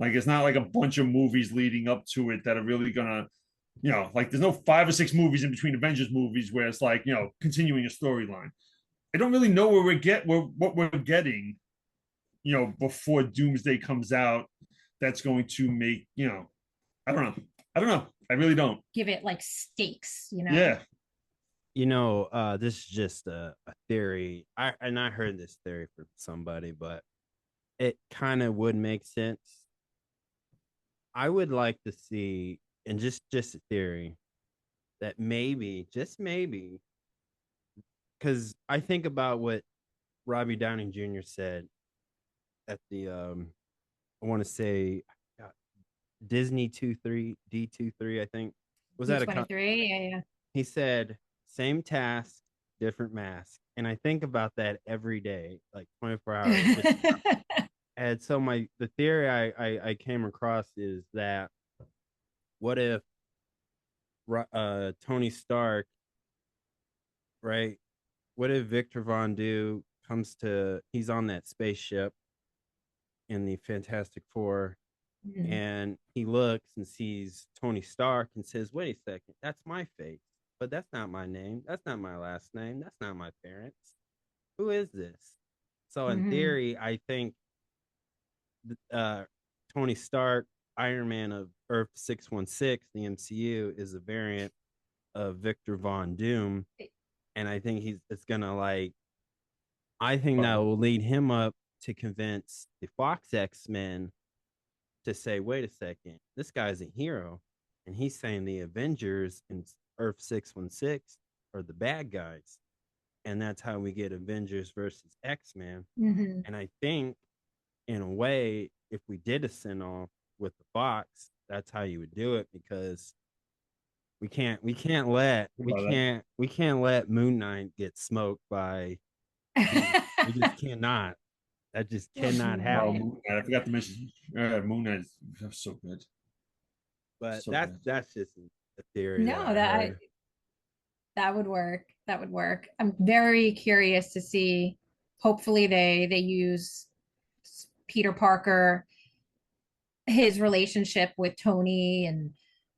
Like, it's not like a bunch of movies leading up to it that are really gonna, like there's no 5 or 6 movies in between Avengers movies where it's like, continuing a storyline. I don't really know what we're getting, before Doomsday comes out. That's going to make, I don't know. I really don't. Give it like stakes, Yeah. This is just a theory. I heard this theory from somebody, but it kind of would make sense. I would like to see, and just a theory, that maybe, just maybe, because I think about what Robbie Downey Jr. said at the I want to say Disney D23, I think. Was that a D23? Yeah. He said same task, different mask. And I think about that every day, like 24 hours. And so the theory I came across is that what if Tony Stark, right? What if Victor Von Doom he's on that spaceship in the Fantastic Four, and he looks and sees Tony Stark and says, wait a second, that's my face, but that's not my name. That's not my last name. That's not my parents. Who is this? So in theory, I think Tony Stark, Iron Man of Earth 616, the MCU, is a variant of Victor Von Doom. And I think it's gonna I think that will lead him up to convince the Fox X-Men to say, wait a second, this guy's a hero. And he's saying the Avengers in Earth 616 are the bad guys. And that's how we get Avengers versus X-Men. And I think, in a way, if we did a send-off with the Fox, that's how you would do it, because we can't let Moon Knight get smoked by. We just cannot. That just cannot happen. I forgot to mention Moon Knight is so good. But so that's just a theory. No, that would work. That would work. I'm very curious to see. Hopefully they use Peter Parker, his relationship with Tony, and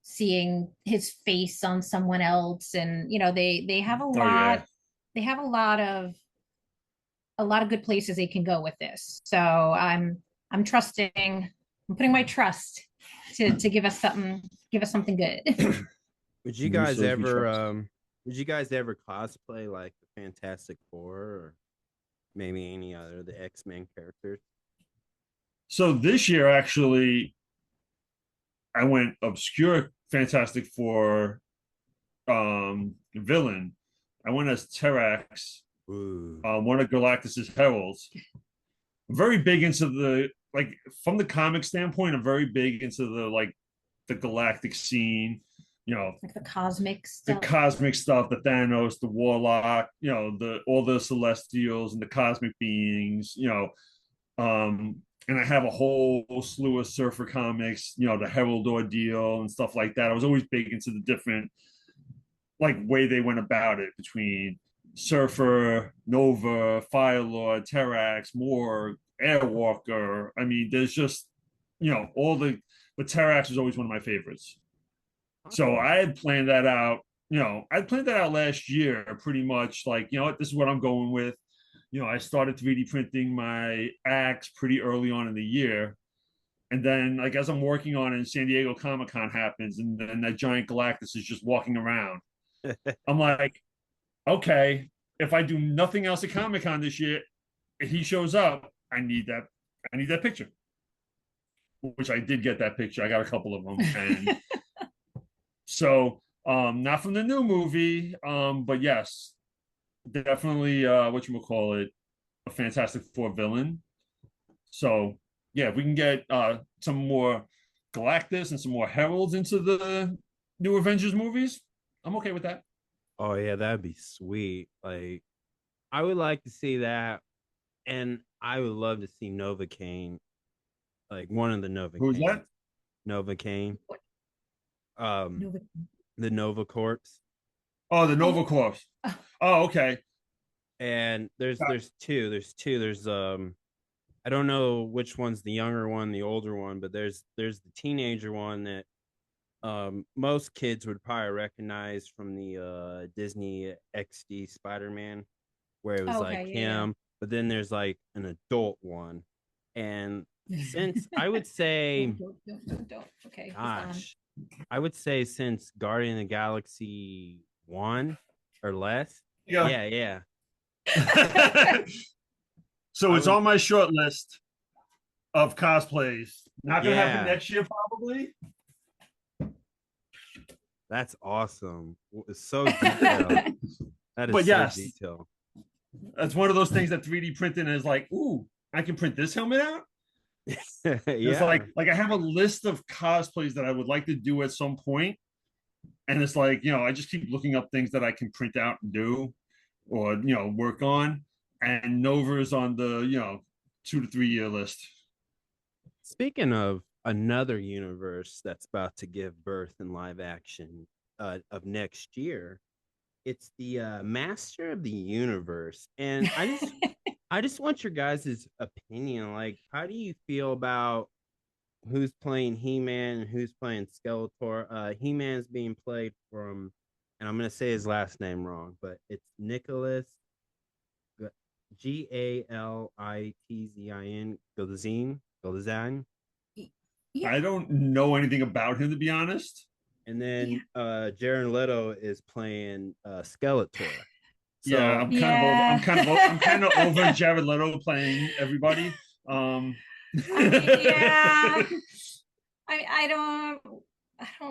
seeing his face on someone else. And they have a lot. They have a lot of good places they can go with this. So I'm trusting. I'm putting my trust to give us something good. Would you guys ever cosplay like the Fantastic Four, or maybe any other the X-Men characters? So this year, actually, I went obscure Fantastic Four villain. I went as Terrax, one of Galactus's heralds. I'm very big into from the comic standpoint, I'm very big into the galactic scene. Like the cosmic stuff, the Thanos, the Warlock, all the Celestials and the cosmic beings, and I have a whole slew of Surfer comics, the Herald Ordeal and stuff like that. I was always big into the different way they went about it between Surfer, Nova, Firelord, Terrax, Morg, Airwalker. I mean, there's just but Terrax was always one of my favorites. So I had planned that out. I planned that out last year, pretty much. This is what I'm going with. I started 3D printing my axe pretty early on in the year. And then, as I'm working on it, San Diego Comic-Con happens, and then that giant Galactus is just walking around. I'm like, okay, if I do nothing else at Comic-Con this year, if he shows up, I need that picture. Which I did get that picture. I got a couple of them. And so, not from the new movie, but yes, definitely whatchamacallit, a Fantastic Four villain. So yeah, if we can get some more Galactus and some more heralds into the new Avengers movies, I'm okay with that. Oh yeah, that'd be sweet. I would like to see that, and I would love to see Novocaine, one of the Novocaine. Who's that? Novocaine. The Nova Corps. Oh, the Nova Corps. Oh, okay. And there's two. There's I don't know which one's the younger one, the older one, but there's the teenager one that most kids would probably recognize from the Disney XD Spider-Man, where it was him. Yeah. But then there's an adult one, and since I would say, don't. Okay, gosh, I would say since Guardian of the Galaxy 1 or less. Yeah. So it's on my short list of cosplays. Not gonna happen next year, probably. That's awesome. It's so detailed. That is so detailed. That's one of those things that 3D printing is ooh, I can print this helmet out. Yeah. It's like I have a list of cosplays that I would like to do at some point, and it's I just keep looking up things that I can print out and do. or work on, and Nova's on the 2 to 3 year list. Speaking of another universe that's about to give birth in live action of next year, it's the Master of the Universe, and I just want your guys' opinion. Like, how do you feel about who's playing He-Man and who's playing Skeletor? He-Man's being played from, and I'm gonna say his last name wrong, but it's Nicholas Galitzin Golzine. Yeah. I don't know anything about him, to be honest. And then Jared Leto is playing Skeletor. So yeah, I'm kind of over Jared Leto playing everybody. Yeah. I don't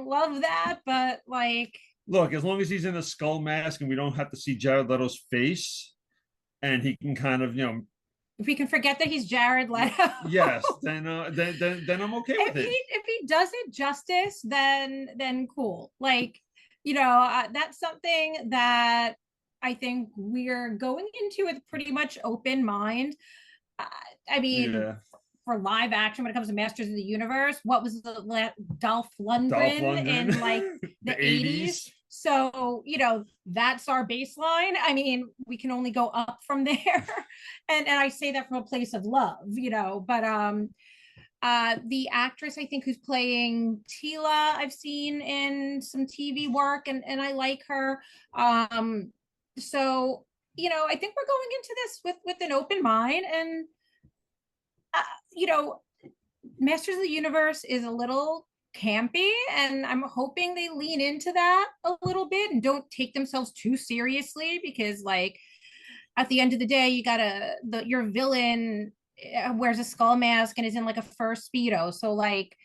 love that, but like, look, as long as he's in a skull mask and we don't have to see Jared Leto's face, and he can kind of if we can forget that he's Jared Leto, yes, then I'm okay with it. If he does it justice, then cool. Like, that's something that I think we're going into with pretty much open mind. I mean, for live action, when it comes to Masters of the Universe, what was the Dolph Lundgren in like the 80s? So, that's our baseline. I mean, we can only go up from there. And I say that from a place of love, but the actress I think who's playing Tila, I've seen in some TV work, and I like her. So, I think we're going into this with an open mind, and Masters of the Universe is a little campy, and I'm hoping they lean into that a little bit and don't take themselves too seriously, because like at the end of the day, you gotta your villain wears a skull mask and is in like a fur Speedo, so like,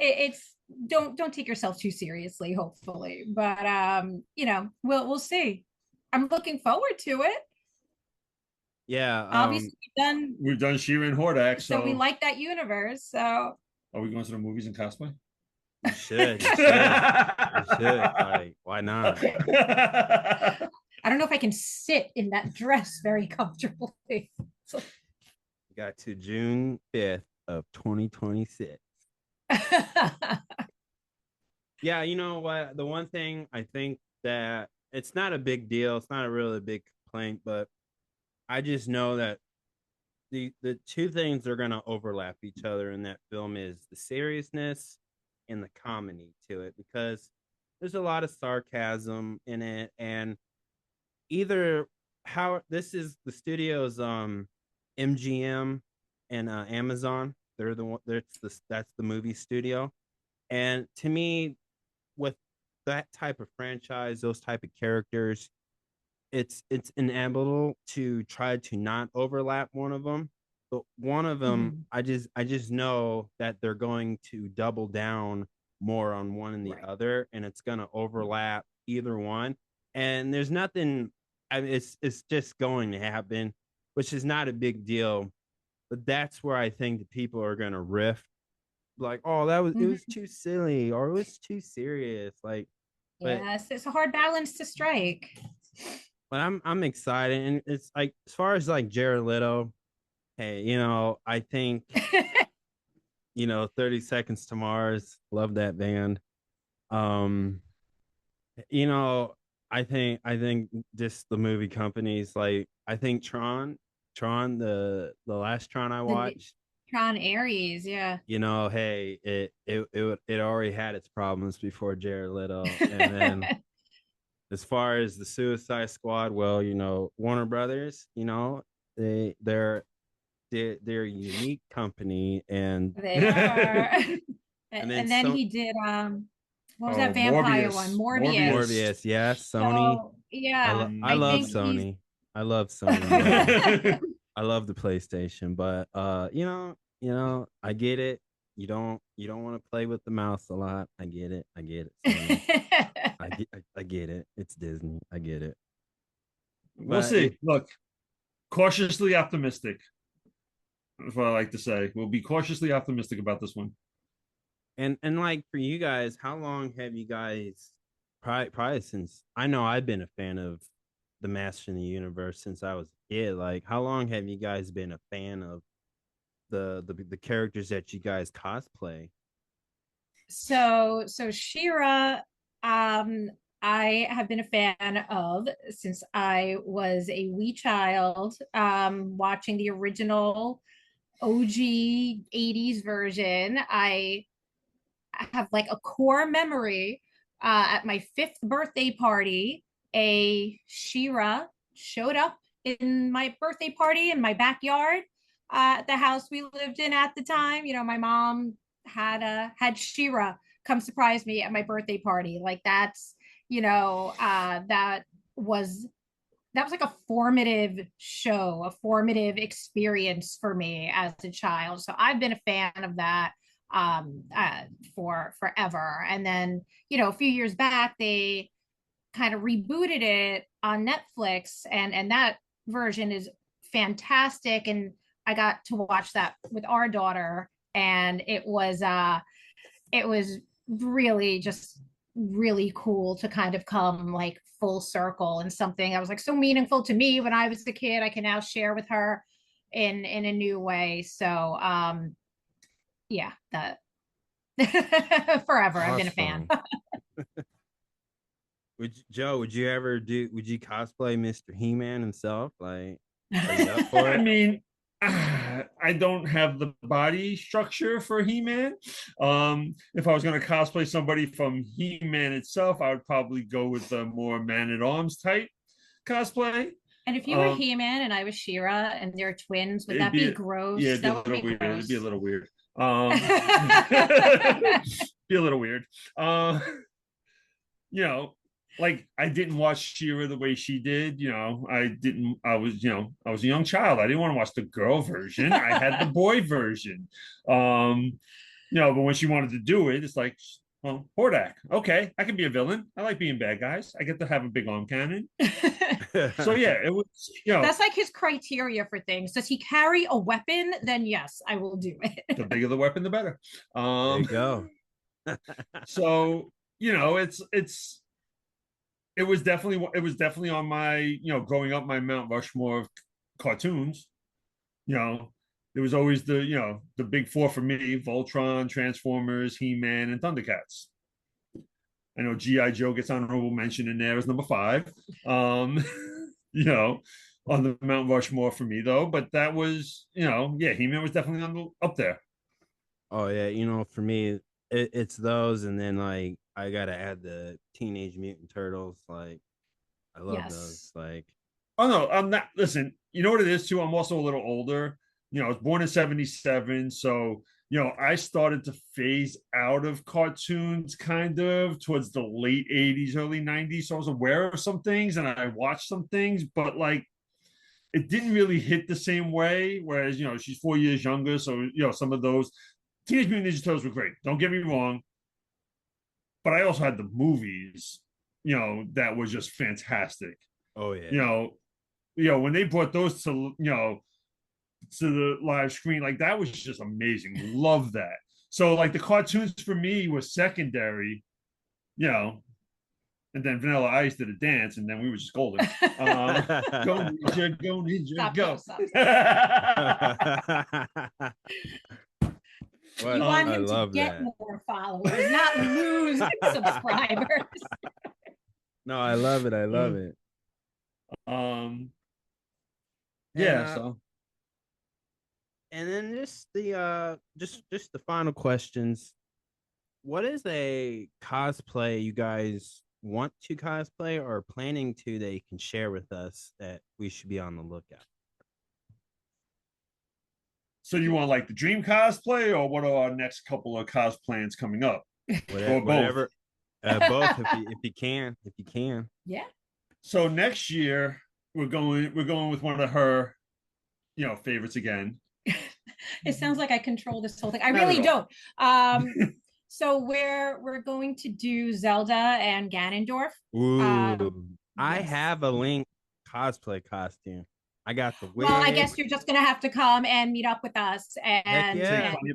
it's don't take yourself too seriously, hopefully, but we'll see. I'm looking forward to it. Yeah, obviously we've done She-Ra and Hordak, so we like that universe. So are we going to the movies in cosplay? You should. You should. Like, why not? I don't know if I can sit in that dress very comfortably. So. Got to June 5th of 2026. Yeah, you know what? The one thing I think that it's not a big deal. It's not a really big complaint, but I just know that the two things are going to overlap each other in that film is the seriousness and the comedy to it, because there's a lot of sarcasm in it, and either how this is the studio's MGM and Amazon, they're the one that's the movie studio, and to me, with that type of franchise, those type of characters, it's inevitable to try to not overlap one of them, but one of them, I just know that they're going to double down more on one and the other, and it's going to overlap either one, and there's nothing. I mean, it's just going to happen, which is not a big deal, but that's where I think the people are going to riff, like, oh, that was it was too silly, or it was too serious, like. Yes, it's a hard balance to strike. But I'm excited, and it's like, as far as like Jared Leto, hey, I think 30 Seconds to Mars, love that band. I think just the movie companies, like, I think Tron, the last Tron I watched, Tron Ares, yeah. Hey, it already had its problems before Jared Leto, and then. As far as the Suicide Squad, well, Warner Brothers, they're a unique company, and they are. and then he did what was that vampire one? Morbius, yes, Sony. So, yeah, I love Sony. I love Sony. I love the PlayStation, but I get it. You don't want to play with the mouse a lot. I get it. I get it. It's Disney. I get it. We'll see. Look, cautiously optimistic. That's what I like to say. We'll be cautiously optimistic about this one. And like, for you guys, how long have you guys Probably since I know I've been a fan of the Master in the Universe since I was a kid. Like, how long have you guys been a fan of the characters that you guys cosplay? So Shira, I have been a fan of since I was a wee child, watching the original OG 80s version. I have like a core memory, at my fifth birthday party, a Shira showed up in my birthday party in my backyard, at the house we lived in at the time. My mom had Shira come surprise me at my birthday party. Like that's, was that was like a formative show, a formative experience for me as a child. So I've been a fan of that, for forever. And then, a few years back, they kind of rebooted it on Netflix, and that version is fantastic. And I got to watch that with our daughter, and it was really just really cool to kind of come like full circle, and something that was like so meaningful to me when I was a kid I can now share with her in a new way. So yeah, that forever I've been a fan. Awesome. Would you ever would you cosplay Mr. He-Man himself? Like, are you up for I it? mean, I don't have the body structure for He-Man. If I was going to cosplay somebody from He-Man itself, I would probably go with the more Man-at-Arms type cosplay. And if you were He-Man and I was She-Ra and they're twins, would that be gross? Yeah, it'd be a That would little be weird. gross. It'd be a little weird. Be a little weird. Like I didn't watch She-Ra the way she did. I was a young child. I didn't want to watch the girl version. I had the boy version. But when she wanted to do it, it's like, well, Hordak. Okay, I can be a villain. I like being bad guys. I get to have a big arm cannon. So yeah, it was, that's like his criteria for things. Does he carry a weapon? Then yes, I will do it. The bigger the weapon, the better. There you go. So it was definitely on my, growing up, my Mount Rushmore of cartoons. There was always the big four for me: Voltron, Transformers, He-Man, and Thundercats. I know G.I. Joe gets honorable mention in there as number 5. On the Mount Rushmore for me though. But that was, He-Man was definitely up there. Oh yeah, for me, it's those, and then like I gotta add the Teenage Mutant Turtles. Like, I love those. Like, oh no, I'm not. Listen, you know what it is too. I'm also a little older. I was born in '77, so I started to phase out of cartoons kind of towards the late '80s, early '90s. So I was aware of some things and I watched some things, but like it didn't really hit the same way. Whereas she's 4 years younger, so some of those Teenage Mutant Ninja Turtles were great. Don't get me wrong. But I also had the movies, that was just fantastic. Oh yeah. When they brought those to the live screen, like that was just amazing. Love that. So like the cartoons for me was secondary, and then Vanilla Ice did a dance, and then we were just golden. Go Ninja, go Ninja, go. Well, you want him to get more followers, not lose subscribers. No, I love it. I love it. Yeah. So, and then just the just the final questions. What is a cosplay you guys want to cosplay or planning to that you can share with us that we should be on the lookout? So you want like the dream cosplay, or what are our next couple of cosplays coming up? Whatever. Both, if you can. Yeah. So next year we're going with one of her, favorites again. It sounds like I control this whole thing. I really don't. So we're going to do Zelda and Ganondorf. Ooh, I have a Link cosplay costume. I got the wig. Well, I guess you're just gonna have to come and meet up with us. And there you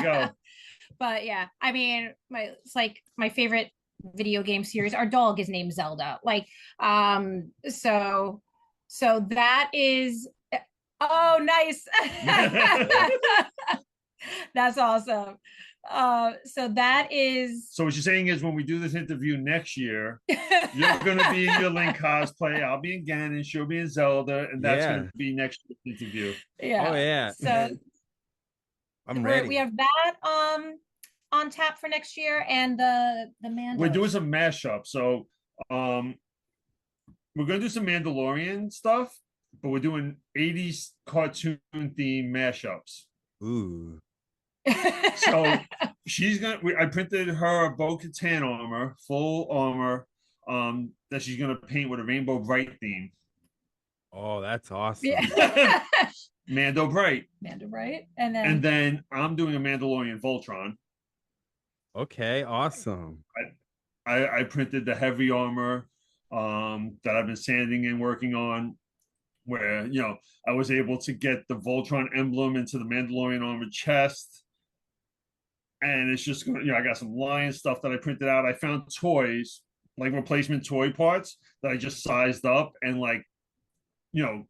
go. But yeah, I mean, it's like my favorite video game series. Our dog is named Zelda. Like, so that is, oh, nice. That's awesome. So that is. So what you're saying is, when we do this interview next year, you're gonna be in your Link cosplay. I'll be in Ganon. She'll be in Zelda, and that's gonna be next year's interview. Yeah. Oh yeah. So I'm ready. We have that on tap for next year, and the Mando. We're doing some mashup. So we're gonna do some Mandalorian stuff, but we're doing 80s cartoon theme mashups. Ooh. So she's gonna. I printed her a Bo-Katan armor, full armor, that she's gonna paint with a Rainbow Bright theme. Oh, that's awesome. Yeah. Mando Bright. Mando Bright, and then I'm doing a Mandalorian Voltron. Okay, awesome. I printed the heavy armor that I've been sanding and working on, where I was able to get the Voltron emblem into the Mandalorian armor chest. And it's just going to, I got some lion stuff that I printed out. I found toys, like replacement toy parts that I just sized up and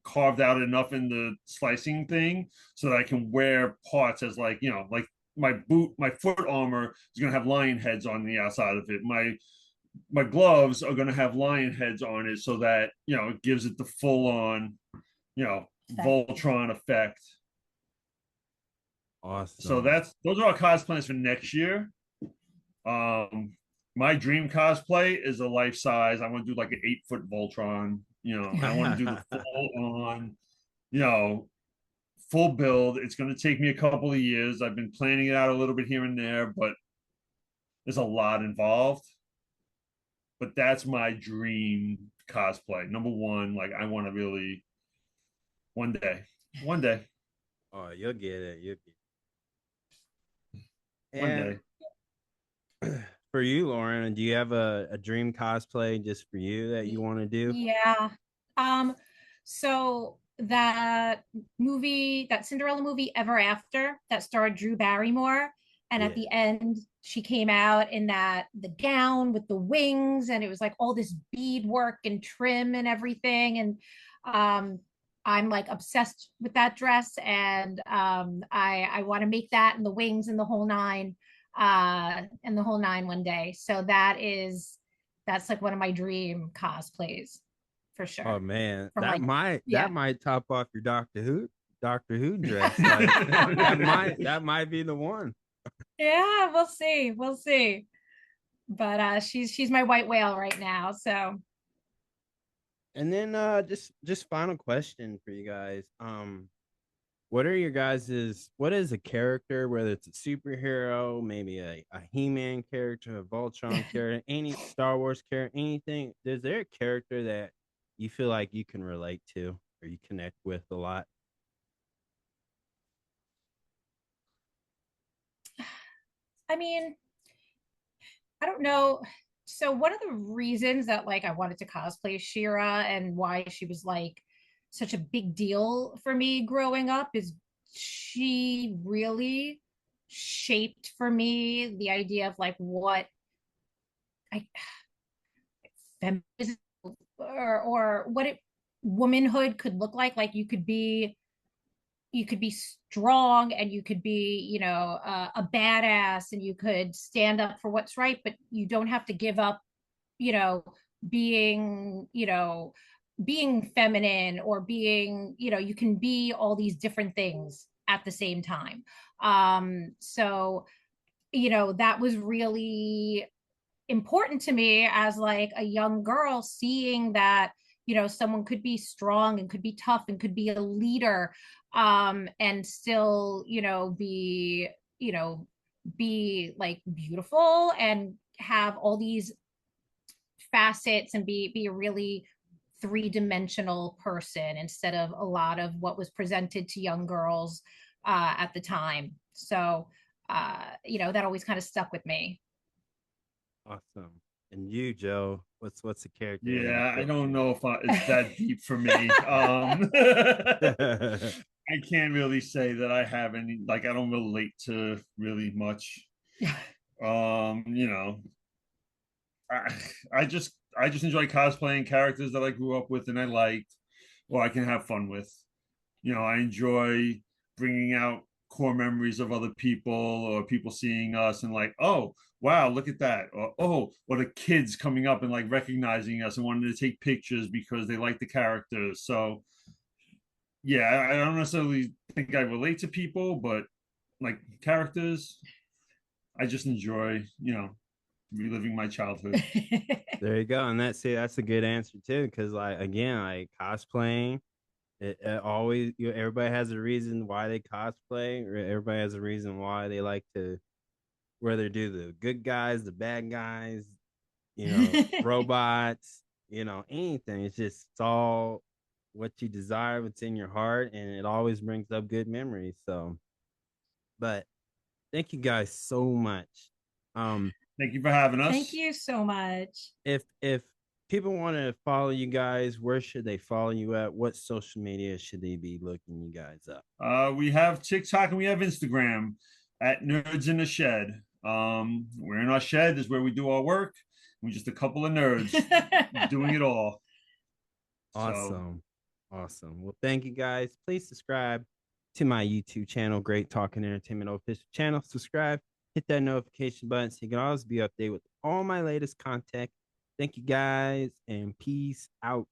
carved out enough in the slicing thing so that I can wear parts as like my foot armor is going to have lion heads on the outside of it. My gloves are going to have lion heads on it so that, it gives it the full on, Voltron effect. Awesome. So those are our cosplays for next year. My dream cosplay is a life size. I want to do like an 8-foot Voltron. I want to do the full on, full build. It's going to take me a couple of years. I've been planning it out a little bit here and there, but there's a lot involved. But that's my dream cosplay. Number one, like I want to really one day. Oh, you'll get it. One day. For you, Lauren, do you have a dream cosplay just for you that you want to do? Yeah. So that movie, that Cinderella movie, Ever After, that starred Drew Barrymore, and at the end she came out in the gown with the wings, and it was like all this bead work and trim and everything, and I'm like obsessed with that dress, and I want to make that and the wings and the whole nine one day. So that's like one of my dream cosplays for sure. Oh man, that might top off your Doctor Who dress. Like, that might be the one. Yeah, we'll see. But she's my white whale right now. So. And then just final question for you guys. What is a character, whether it's a superhero, maybe a He-Man character, a Voltron character, any Star Wars character, anything? Is there a character that you feel like you can relate to or you connect with a lot? I mean, I don't know. So one of the reasons that like I wanted to cosplay She-Ra and why she was like such a big deal for me growing up is she really shaped for me the idea of like what feminism or what womanhood could look like. Like you could be strong and you could be a badass and you could stand up for what's right, but you don't have to give up being being feminine or being you can be all these different things at the same time. So that was really important to me as like a young girl, seeing that someone could be strong and could be tough and could be a leader, and still be like beautiful and have all these facets and be a really three-dimensional person instead of a lot of what was presented to young girls at the time. So that always kind of stuck with me. Awesome. And you, Joe, what's the character? Yeah, I don't know if it's that deep for me. I can't really say that I have any, like, I don't relate to really much. I just enjoy cosplaying characters that I grew up with and I liked, or I can have fun with. You know, I enjoy bringing out core memories of other people or people seeing us and like, oh, wow, look at that. Or, oh, what the kids coming up and like recognizing us and wanting to take pictures because they like the characters. So, yeah, I don't necessarily think I relate to people, but like characters, I just enjoy, reliving my childhood. There you go. And that's a good answer too. Cause like again, like cosplaying, it always everybody has a reason why they cosplay, or everybody has a reason why they like to whether do the good guys, the bad guys, robots, anything. It's all what you desire, what's in your heart, and it always brings up good memories. So, but thank you guys so much. Thank you for having us. Thank you so much. If people want to follow you guys, where should they follow you at? What social media should they be looking you guys up? We have TikTok and we have Instagram at Nerds in the Shed. We're in our shed. This is where we do our work. We're just a couple of nerds doing it all. Awesome. Awesome. Well, thank you guys. Please subscribe to my YouTube channel, Great Talking Entertainment official channel. Subscribe, hit that notification button so you can always be updated with all my latest content. Thank you guys and peace out.